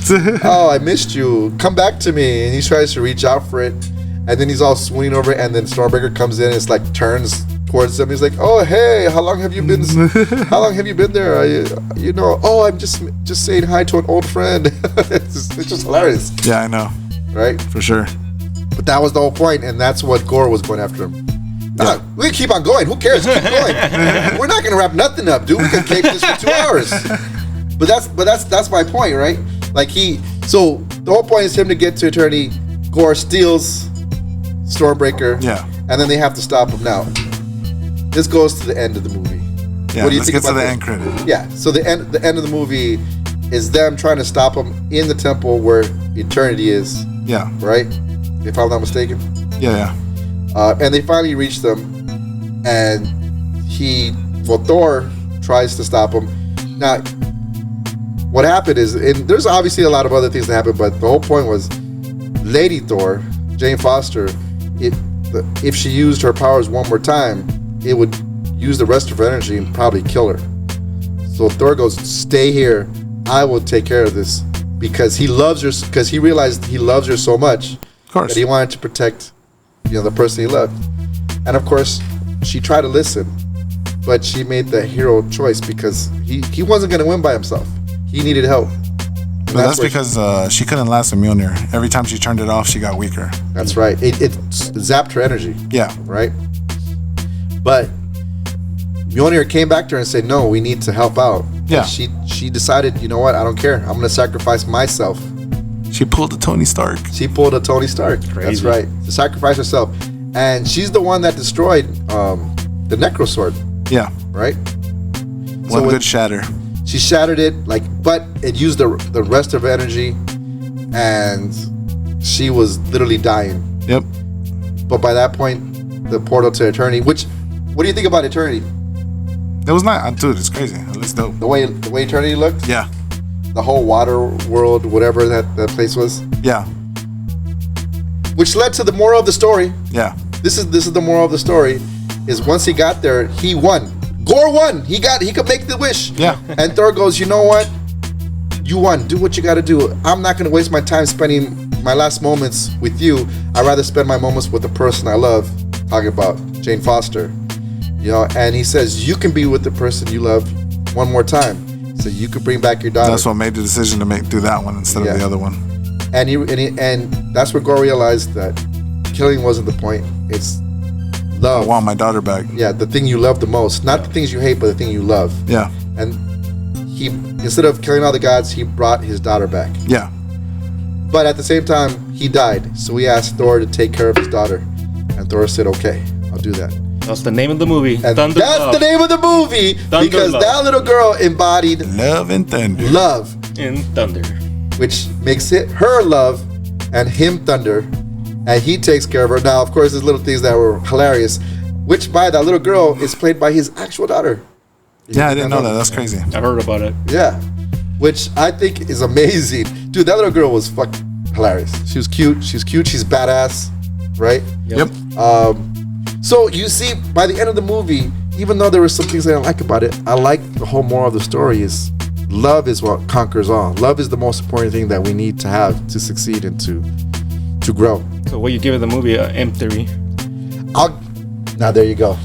Oh, I missed you. Come back to me. And he tries to reach out for it, and then he's all swinging over it, and then Stormbreaker comes in and it's like turns towards him. He's like, oh, hey, how long have you been there? Oh, I'm just saying hi to an old friend. It's just hilarious. Yeah, I know. Right? For sure. But that was the whole point, and that's what Gore was going after him. Yeah. We can keep on going. Who cares? Keep going. We're not gonna wrap nothing up, dude. We can keep this for 2 hours. But that's my point, right? Like so the whole point is him to get to eternity. Gore steals Stormbreaker. Yeah. And then they have to stop him. Now, this goes to the end of the movie. Yeah, What do you let's think get to about the this? end credit. Yeah. So the end of the movie is them trying to stop him in the temple where eternity is. Yeah. Right? If I'm not mistaken. Yeah. And they finally reach them, and Thor tries to stop him. Now, what happened is, and there's obviously a lot of other things that happened, but the whole point was, Lady Thor, Jane Foster, if she used her powers one more time, it would use the rest of her energy and probably kill her. So Thor goes, stay here, I will take care of this, because he loves her, because he realized he loves her so much that he wanted to protect the person he loved. And of course, she tried to listen, but she made the hero choice because he wasn't going to win by himself. He needed help. But that's because she couldn't last with Mjolnir. Every time she turned it off, she got weaker. That's right. It zapped her energy. Yeah. Right? But Mjolnir came back to her and said, no, we need to help out. Yeah. And she decided, you know what? I don't care. I'm going to sacrifice myself. She pulled a Tony Stark. She pulled a Tony Stark. Crazy. That's right. To sacrifice herself. And she's the one that destroyed the Necro Sword. Yeah. Right? One good shatter. She shattered it, but it used the rest of her energy, and she was literally dying. Yep. But by that point, the portal to eternity, what do you think about eternity? It was not, dude, it's crazy. It looks dope. The way eternity looked? Yeah. The whole water world, whatever that place was? Yeah. Which led to the moral of the story. Yeah. This is the moral of the story, is once he got there, he won. Gore won. He could make the wish. Yeah. And Thor goes, you know what? You won. Do what you got to do. I'm not going to waste my time spending my last moments with you. I'd rather spend my moments with the person I love. Talking about Jane Foster. And he says, you can be with the person you love one more time. He So you could bring back your daughter. That's what made the decision to do that one instead of the other one. And that's where Gore realized that killing wasn't the point. It's love. I want my daughter back. Yeah, the thing you love the most. Not the things you hate, but the thing you love. Yeah. And he, instead of killing all the gods, he brought his daughter back. Yeah. But at the same time, he died. So he asked Thor to take care of his daughter. And Thor said, okay, I'll do that. That's the name of the movie. And Thunder that's Love. the name of the movie. Thunder because Love. that little girl embodied Love and thunder. love. In Thunder. Which makes it her love and him thunder. And he takes care of her. Now, of course, there's little things that were hilarious. Which by that little girl is played by his actual daughter. Yeah, I didn't know that. That's crazy. I heard about it. Yeah. Which I think is amazing. Dude, that little girl was fucking hilarious. She was cute. She's cute. She's badass. Right? Yep. So you see, by the end of the movie, even though there were some things I didn't like about it, I like the whole moral of the story is love is what conquers all. Love is the most important thing that we need to have to succeed and to grow. So what you give it the movie? M3. Now there you go.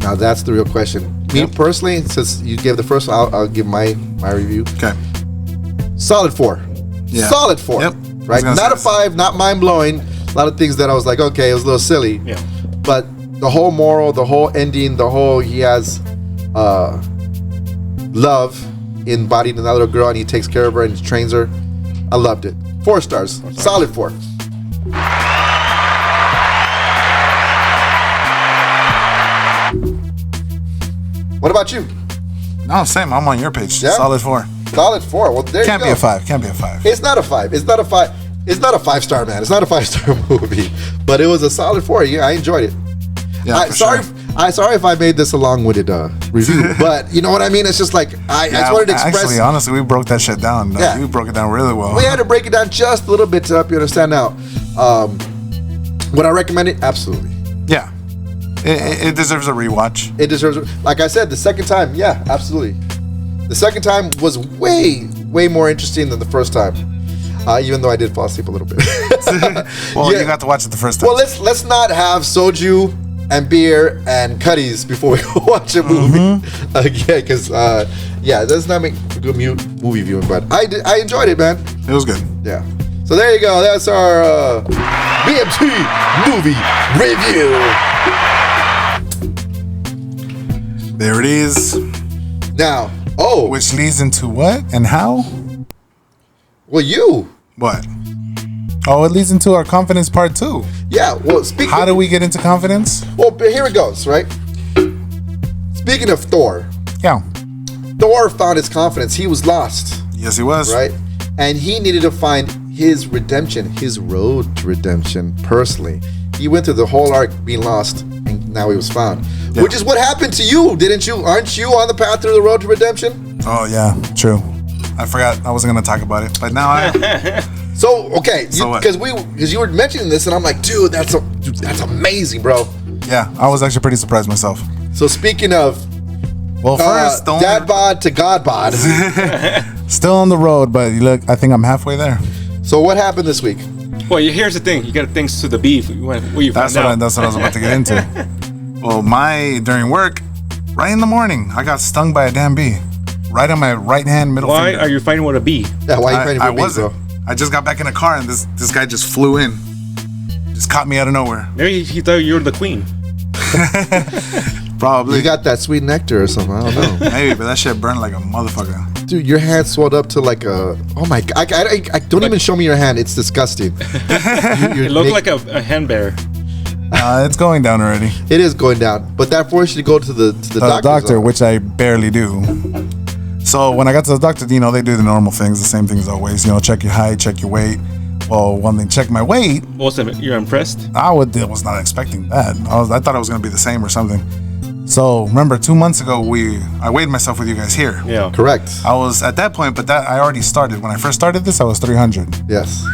Now that's the real question. Me personally, since you gave the first one, I'll give my review. Okay. Solid 4. Yeah. Solid 4. Yep. Right? Not a 5, not mind blowing. A lot of things that I was like, okay, it was a little silly. Yeah. But the whole moral, the whole ending, he has love embodied in that little girl, and he takes care of her and he trains her. I loved it. 4 stars. Solid 4. What about you? No, same. I'm on your page. Yeah? Solid 4. Solid 4. Well, there Can't you be go. a 5. Can't be a 5. It's not a 5. It's not a 5. It's not a 5-star, man. It's not a 5-star movie. But it was a solid 4. Yeah, I enjoyed it. Yeah, Sorry if I made this a long-winded review, but you know what I mean. It's just like I just wanted to express. Actually, honestly, we broke that shit down. Yeah. We broke it down really well. We had to break it down just a little bit to help you understand. Now, would I recommend it? Absolutely. Yeah. It deserves a rewatch. It deserves. Like I said, the second time, yeah, absolutely. The second time was way more interesting than the first time. Even though I did fall asleep a little bit. Well, Yeah. you got to watch it the first time. Well, let's not have soju and beer and cutties before we go watch a movie again, because it does not make for good movie viewing. But I enjoyed it, man. It was good. Yeah. So there you go. That's our BMT movie review. There it is. Now, Which leads into what and how? well, you. What? Oh, it leads into our confidence part 2. Yeah. Well, speaking. How do we get into confidence? Well, but here it goes. Right. Speaking of Thor, Yeah. Thor found his confidence. He was lost. Yes, he was. Right? And he needed to find his redemption, his road to redemption personally. He went through the whole arc being lost, and now he was found. Yeah. Which is what happened to you, didn't you? Aren't you on the path through the road to redemption? Oh, yeah. True. I forgot I wasn't going to talk about it, but now I... So, okay, So what? because you were mentioning this, and I'm like, dude, that's amazing, bro. Yeah, I was actually pretty surprised myself. So speaking of Well, first, don't... dad bod to god bod. Still on the road, but look, I think I'm halfway there. So what happened this week? Well, here's the thing. You got thanks to the beef. That's what I was about to get into. Well, during work, right in the morning, I got stung by a damn bee. Right on my right hand middle Why finger. are you fighting with a bee? Yeah, why are you fighting for I bees, wasn't. bro? I just got back in the car and this guy just flew in. Just caught me out of nowhere. Maybe he thought you were the queen. Probably. You got that sweet nectar or something. I don't know. Maybe, but that shit burned like a motherfucker. Dude, your hand swelled up to like a. Oh my god! I don't even show me your hand. It's disgusting. It looked like a hand bear. It's going down already. It is going down, but that forced you to go to the Doctor, which I barely do. So when I got to the doctor, they do the normal things, the same things always. Check your height, check your weight. Well, when they checked my weight, You're impressed? I was not expecting that. I thought it was going to be the same or something. So remember, 2 months ago, I weighed myself with you guys here. Yeah. Correct. I was at that point, but I already started. When I first started this, I was 300. Yes.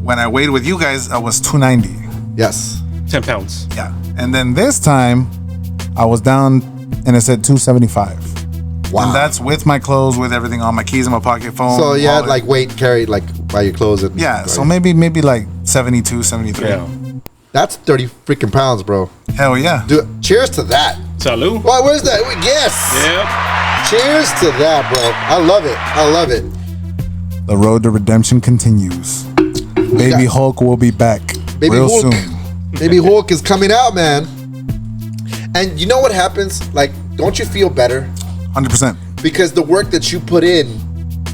When I weighed with you guys, I was 290. Yes. 10 pounds. Yeah. And then this time, I was down and it said 275. Wow. And that's with my clothes, with everything on, my keys in my pocket, phone. So you had wallet. like weight carried like by your clothes. And, Yeah, right? so maybe like 72, 73. Yeah. That's 30 freaking pounds, bro. Hell yeah. Dude, cheers to that. Salud. Why? Where's that? Yes. Yeah. Cheers to that, bro. I love it. I love it. The road to redemption continues. Baby Hulk will be back real soon. Baby Hulk is coming out, man. And you know what happens? Like, don't you feel better? 100%. Because the work that you put in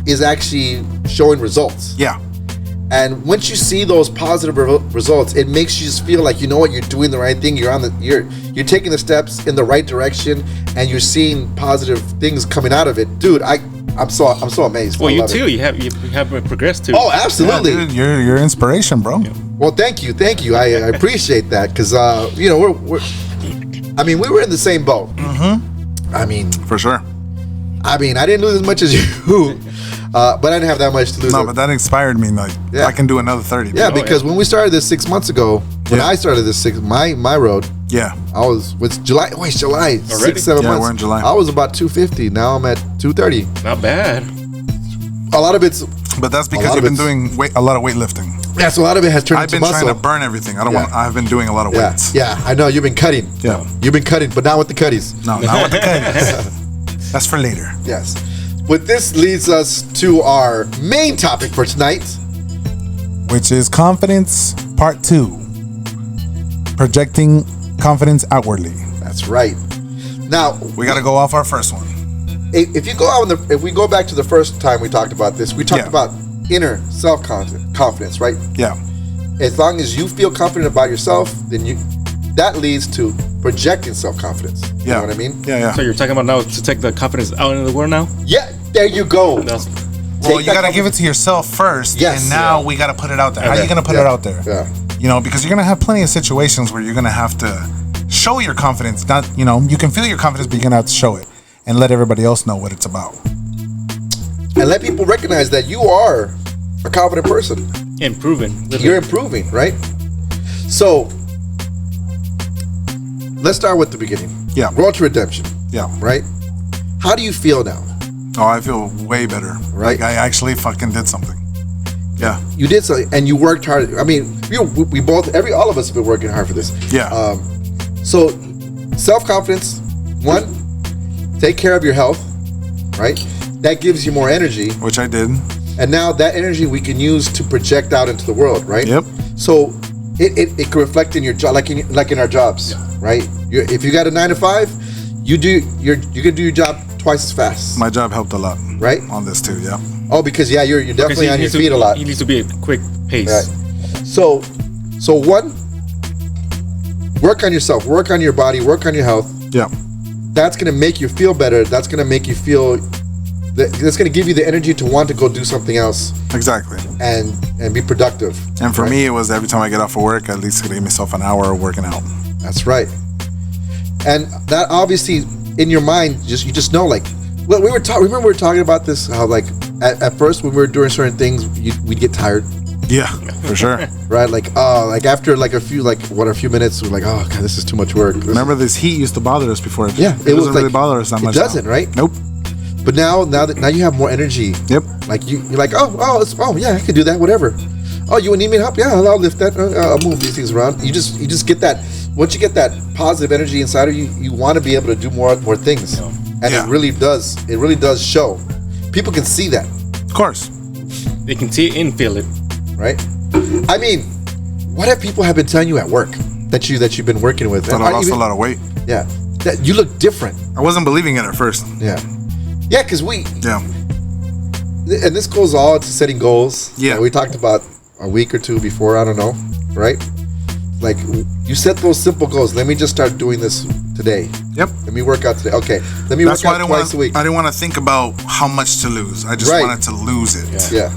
is actually showing results. Yeah. And once you see those positive results, it makes you just feel like, you know what, you're doing the right thing. You're taking the steps in the right direction, and you're seeing positive things coming out of it, dude. I'm so amazed. Well, you too. You have progressed too. Oh, absolutely. Yeah, dude, you're inspiration, bro. Yeah. Well, thank you. I appreciate that, because we were in the same boat. Mm-hmm. I mean, for sure. I didn't lose as much as you, but I didn't have that much to lose. No, but that inspired me. Like, I can do another 30. Yeah, because when we started this 6 months ago, when I started this my road. Yeah. I was July. Oh, it's July. Already? 6, 7 months. We're in July. I was about 250. Now I'm at 230. Not bad. A lot of it's. But that's because you've been doing a lot of weightlifting. Yeah, so a lot of it has turned into muscle. I've been trying to burn everything. I've been doing a lot of weights. Yeah, I know. You've been cutting. Yeah. You've been cutting, but not with the cutties. No, not with the cutties. That's for later. Yes. But this leads us to our main topic for tonight, which is confidence part 2. Projecting confidence outwardly. That's right. Now we got to go off our first one. If we go back to the first time we talked about this, we talked about inner self-confidence, right? Yeah. As long as you feel confident about yourself, then that leads to projecting self-confidence. You know what I mean? Yeah. So you're talking about now to take the confidence out into the world now? Yeah, there you go. Well, you got to give it to yourself first, and now we got to put it out there. How are you going to put it out there? Yeah. Because you're going to have plenty of situations where you're going to have to show your confidence. Not, you can feel your confidence, but you're going to have to show it and let everybody else know what it's about. And let people recognize that you are a confident person. Improving. You're improving, right? So, let's start with the beginning. Yeah. Road to redemption. Yeah. Right? How do you feel now? Oh, I feel way better. Right. Like I actually fucking did something. Yeah. You did something, and you worked hard. I mean, we both, all of us have been working hard for this. Yeah. So, self-confidence, 1, take care of your health, right? That gives you more energy. Which I did. And now that energy we can use to project out into the world, right? Yep. So, it can reflect in your job, like in our jobs, right? If you got a 9 to 5, you can do your job twice as fast. My job helped a lot. Right? On this too, yeah. Oh, because you're definitely on your feet a lot. He needs to be at a quick pace. Right. So 1, work on yourself, work on your body, work on your health. Yeah. That's gonna make you feel better. That's gonna make you feel. That's gonna give you the energy to want to go do something else. Exactly. And be productive. And for me, it was every time I get off of work, at least give myself an hour of working out. That's right. And that obviously in your mind, you just know, like, well, remember we were talking about this, how like at first when we were doing certain things, we'd get tired. Yeah, for sure. Right, like after a few minutes, we're like, oh god, this is too much work. Remember, this heat used to bother us before. Yeah, it doesn't really bother us that much. It doesn't, now. right? Nope. But now you have more energy. Yep. Like you're like, oh yeah, I can do that, whatever. Oh, you need me help? Yeah, I'll lift that. I'll move these things around. You just get that. Once you get that positive energy inside of you, you want to be able to do more things, and it really does. It really does show. People can see that. Of course. They can see it and feel it. Right. I mean, what have people been telling you at work that you've been working with? That I lost a lot of weight. Yeah. That you look different. I wasn't believing it at first. Yeah. Yeah, because Yeah. And this goes all to setting goals. Yeah. We talked about a week or two before. I don't know. Right. Like you set those simple goals. Let me just start doing this today. Yep. Let me work out today. Okay. Let me work out twice a week. I didn't want to think about how much to lose. I just wanted to lose it. Yeah.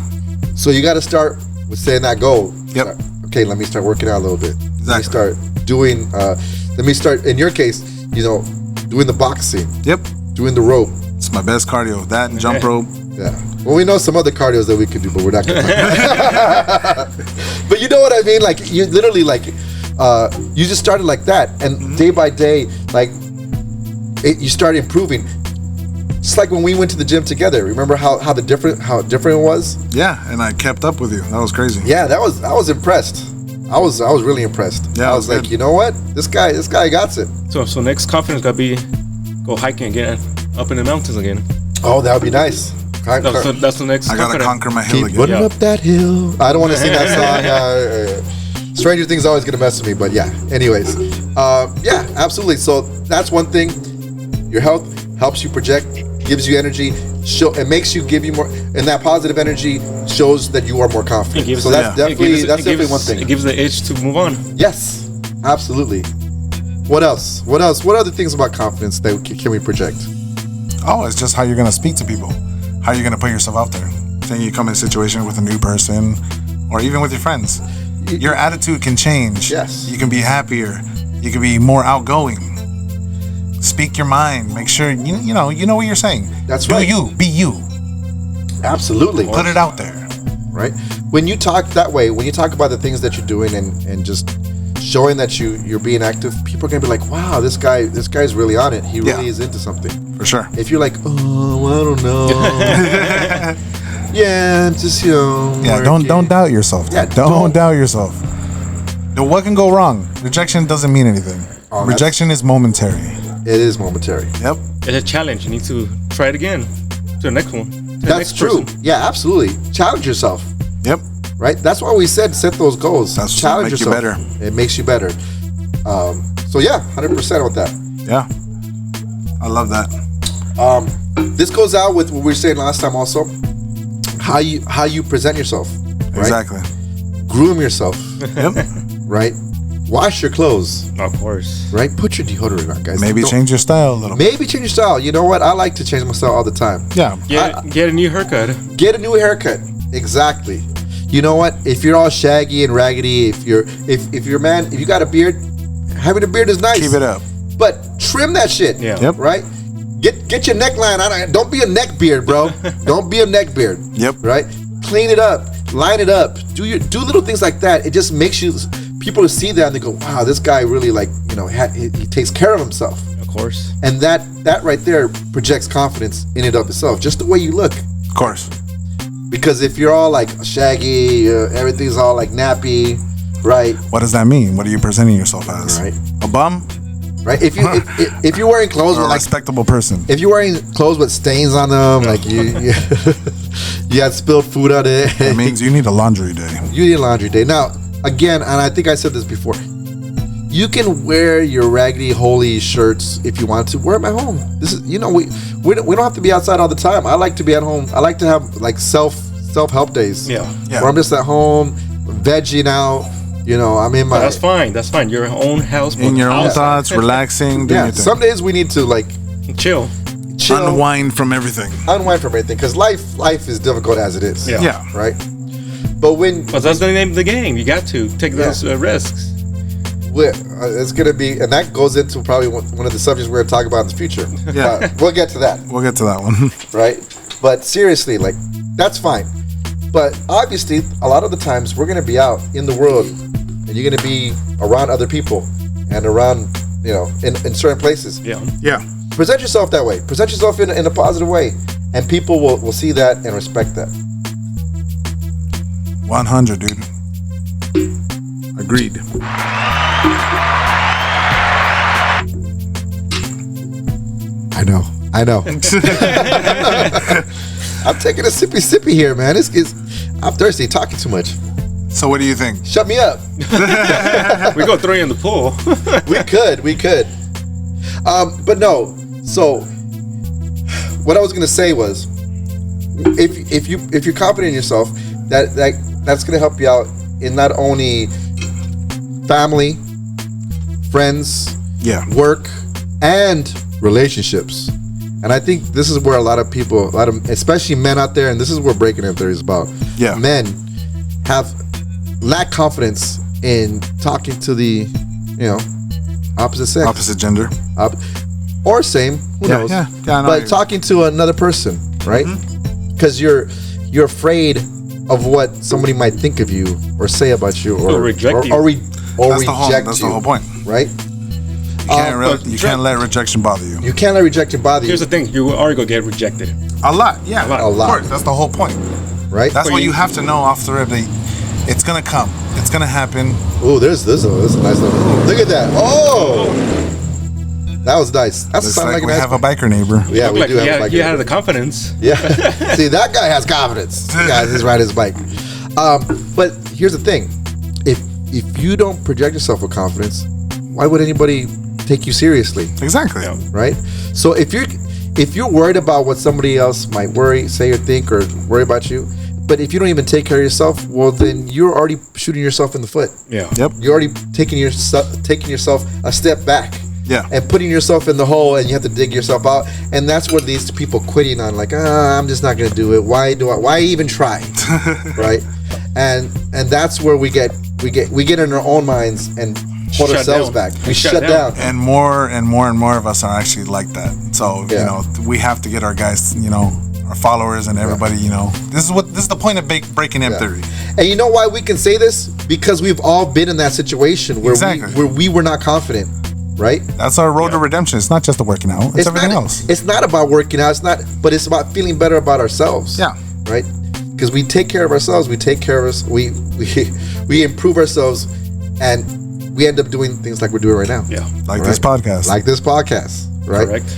So you got to start with setting that goal. Yep. Okay. Let me start working out a little bit. Exactly. Let me start doing. Let me start. In your case, doing the boxing. Yep. Doing the rope. It's my best cardio. That and jump rope. Yeah. Well, we know some other cardios that we can do, but we're not going to. But you know what I mean? Like, you literally, you just started like that. And day by day, you start improving. Just like when we went to the gym together. Remember how different it was? Yeah, and I kept up with you. That was crazy. Yeah, I was impressed. I was really impressed. Yeah, I was like, you know what? This guy got it. So next confidence gotta be go hiking again, up in the mountains again. Oh, that would be nice. That's the next. I gotta conquer my hill Keep again. running up that hill. I don't want to sing that song. Stranger Things always gonna mess with me, but yeah. Anyways, yeah, absolutely. So that's one thing. Your health helps you project, gives you energy. It makes you give you more, and that positive energy shows that you are more confident. So that's definitely one thing. It gives the itch to move on. Yes, absolutely. What else? What other things about confidence that can we project? Oh, it's just how you're gonna speak to people, how you're gonna put yourself out there. Saying you come in a situation with a new person, or even with your friends, your attitude can change. Yes, you can be happier. You can be more outgoing. Speak your mind. Make sure you know what you're saying. That's right. Be you. Absolutely. Put it out there. Right. When you talk that way, when you talk about the things that you're doing and just showing that you're being active, people are gonna be like, wow, this guy's really on it. He really is into something. For sure. If you're like, oh, I don't know. Yeah, I'm just Yeah, working. don't doubt yourself. Yeah, don't doubt yourself. What can go wrong? Rejection doesn't mean anything. Rejection is momentary. It is momentary. Yep. It's a challenge. You need to try it again to the next one. That's true. Yeah, absolutely. Challenge yourself. Yep. Right? That's why we said set those goals. That's challenge yourself. You better. It makes you better. So yeah, 100% with that. Yeah. I love that. This goes out with what we were saying last time also. How you present yourself. Right? Exactly. Groom yourself. Yep. Right? Wash your clothes. Of course. Right? Put your deodorant on, guys. Maybe change your style a little. Maybe change your style. You know what? I like to change my style all the time. Yeah. Get a new haircut. Get a new haircut. Exactly. You know what? If you're all shaggy and raggedy, if you're man, if you got a beard, having a beard is nice. Keep it up. But trim that shit. Yeah. Yep. Right? Get your neckline on. Don't be a neck beard, bro. Don't be a neck beard. Yep. Right? Clean it up. Line it up. Do little things like that. It just makes people to see that and they go, wow, this guy really he takes care of himself. Of course. And that right there projects confidence in and of itself. Just the way you look. Of course. Because if you're all like shaggy, everything's all like nappy, right? What does that mean? What are you presenting yourself as? Right. A bum? Right. If you're wearing clothes Or with a like respectable person. if you're wearing clothes with stains on them, like you had spilled food on it. That means you need a laundry day. You need a laundry day. Now, again, and I think I said this before, you can wear your raggedy, holy shirts if you want to. Wear them at home. This is, we don't have to be outside all the time. I like to be at home. I like to have like self-help days. Yeah. Where I'm just at home, vegging out. I'm in my. That's fine. That's fine. Your own house. In your own thoughts, relaxing. Doing Yeah. your thing. Some days we need to like chill. Unwind from everything. Unwind from everything, because life is difficult as it is. Yeah. Right. But that's the name of the game. You got to take those risks. It's gonna be, and that goes into probably one of the subjects we're gonna talk about in the future. Yeah. We'll get to that. We'll get to that one. Right. But seriously, like, that's fine. But obviously, a lot of the times we're gonna be out in the world, and you're gonna be around other people and around, in certain places. Yeah. Yeah. Present yourself that way. Present yourself in a positive way, and people will see that and respect that. 100, dude. Agreed. I know. I'm taking a sippy here, man. I'm thirsty. Talking too much. So what do you think? Shut me up. We go throw you in the pool. We could. But no. So what I was gonna say was, if you're confident in yourself, that's gonna help you out in not only family, friends, work, and relationships. And I think this is where a lot of people, especially men out there, and this is where Breaking In Theory is about. Yeah. Men lack confidence in talking to the, opposite sex. Opposite gender. Or same, who knows? Yeah, but talking to another person, right? Because you're afraid of what somebody might think of you or say about you or reject you. Or reject That's you. the whole point. Right? You can't let rejection bother you. You can't let rejection bother you. Here's the thing: you are gonna get rejected. A lot, yeah. A lot. Of course, that's the whole point. Right? That's what you have to know off the rip. It's gonna come. It's gonna happen. Oh, there's a nice little. Look at that. Oh! That was nice. That's Looks sound like a we nice have a biker neighbor. Yeah, we do have a biker You had neighbor. the confidence. Yeah. See, that guy has confidence. That guy is riding his bike. But here's the thing. If you don't project yourself with confidence, why would anybody take you seriously? Exactly. Yeah. Right? So if you're worried about what somebody else might worry, say or think or worry about you, but if you don't even take care of yourself, well then you're already shooting yourself in the foot. Yeah. Yep. You're already taking yourself a step back. Yeah. And putting yourself in the hole, and you have to dig yourself out, and that's what leads to people quitting on, like, I'm just not gonna do it. Why even try? Right? And that's where we get in our own minds and hold Shut ourselves down. back. We Shut shut down. And more of us are actually like that. So, Yeah. you know, we have to get our guys, you know, our followers and everybody, you know. This is the point of breaking M theory. And you know why we can say this? Because we've all been in that situation where Exactly. we were not confident, right? That's our road to redemption. It's not just the working out. It's everything else. It's not about working out. But it's about feeling better about ourselves. Yeah. Right? Because we take care of ourselves. We take care of us. We improve ourselves, and we end up doing things like we're doing right now. Yeah. Like this podcast. Like this podcast, right? Correct.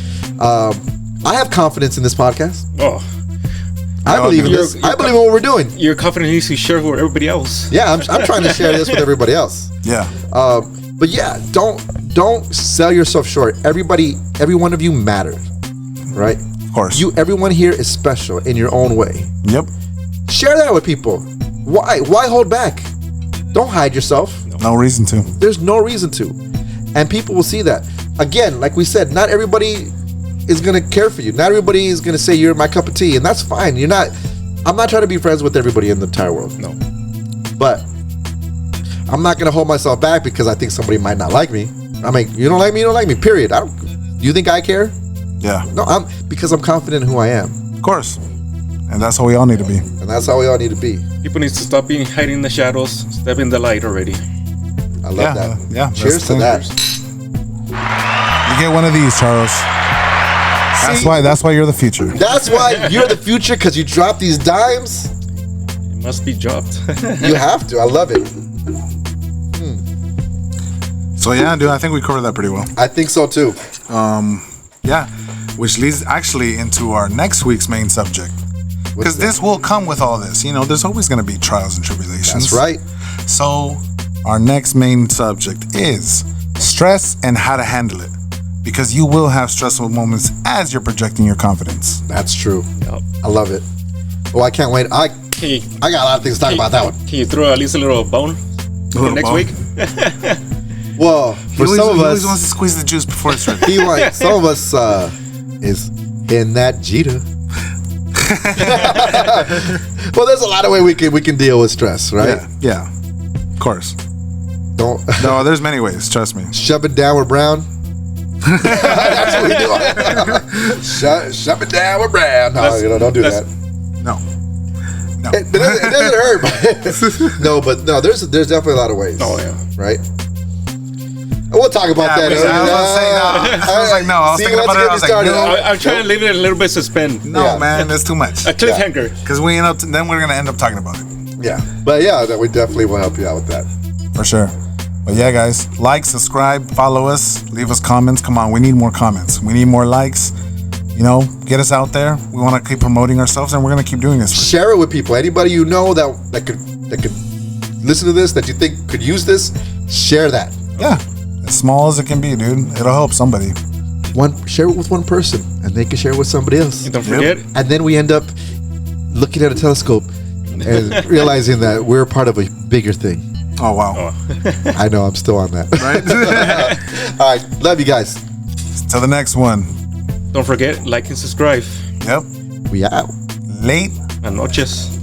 I have confidence in this podcast. Oh, I believe in this. I believe in what we're doing. you're confident you to share with everybody else. Yeah, I'm trying to share this with everybody else. Yeah. But yeah, don't sell yourself short. Every one of you matter, right? Of course. Everyone here is special in your own way. Yep. Share that with people. Why hold back? Don't hide yourself. No reason to. There's no reason to. And people will see that. Again, like we said, not everybody is going to care for you. Not everybody is going to say you're my cup of tea, and that's fine. I'm not trying to be friends with everybody in the entire world. No. But I'm not going to hold myself back because I think somebody might not like me. I mean, you don't like me, period. Do you think I care? Yeah. No, because I'm confident in who I am. Of course. And that's how we all need to be. And that's how we all need to be. People need to stop being hiding in the shadows, step in the light already. I love that. Yeah. Cheers to that. You get one of these, Charles. That's why you're the future. That's why you're the future, because you drop these dimes. It must be dropped. You have to. I love it. So yeah, dude, I think we covered that pretty well. I think so too. Yeah. Which leads actually into our next week's main subject. Because this will come with all this. You know, there's always going to be trials and tribulations. That's right. So our next main subject is stress and how to handle it. Because you will have stressful moments as you're projecting your confidence. That's true. Yep. I love it. Oh, I can't wait. I got a lot of things to talk about that one. Can you throw at least a little bone for next bone. week? Well, for some of He always us, wants to squeeze the juice before it's ready. some of us is in that Jeter. Well, there's a lot of way we can deal with stress, right? Yeah. Of course. Don't No, there's many ways, trust me. shove it down with Brown. That's what we do. Shove it down with Brown. No, don't do that. No. It doesn't hurt. No, there's definitely a lot of ways. Oh, yeah. Right? And we'll talk about that. because I was gonna say, no. I was like, no. I was See, thinking let's about it. get I was me like, started. no. I'm trying to leave it a little bit suspend. No, Yeah. man, that's too much. A cliffhanger. Because then we're gonna end up talking about it. Yeah. But yeah, that we definitely will help you out with that. For sure. But yeah, guys, like, subscribe, follow us, leave us comments. Come on, we need more comments. We need more likes. You know, get us out there. We want to keep promoting ourselves, and we're gonna keep doing this. Share it with people. Anybody you know that could listen to this, that you think could use this, share that. Yeah, as small as it can be, dude. It'll help somebody. Share it with one person, and they can share it with somebody else. And don't forget, And then we end up looking at a telescope and realizing that we're part of a bigger thing. Oh wow! I know, I'm still on that. Right. All right, love you guys. Till the next one. don't forget, like and subscribe. Yep. We out. Late. Buenas noches.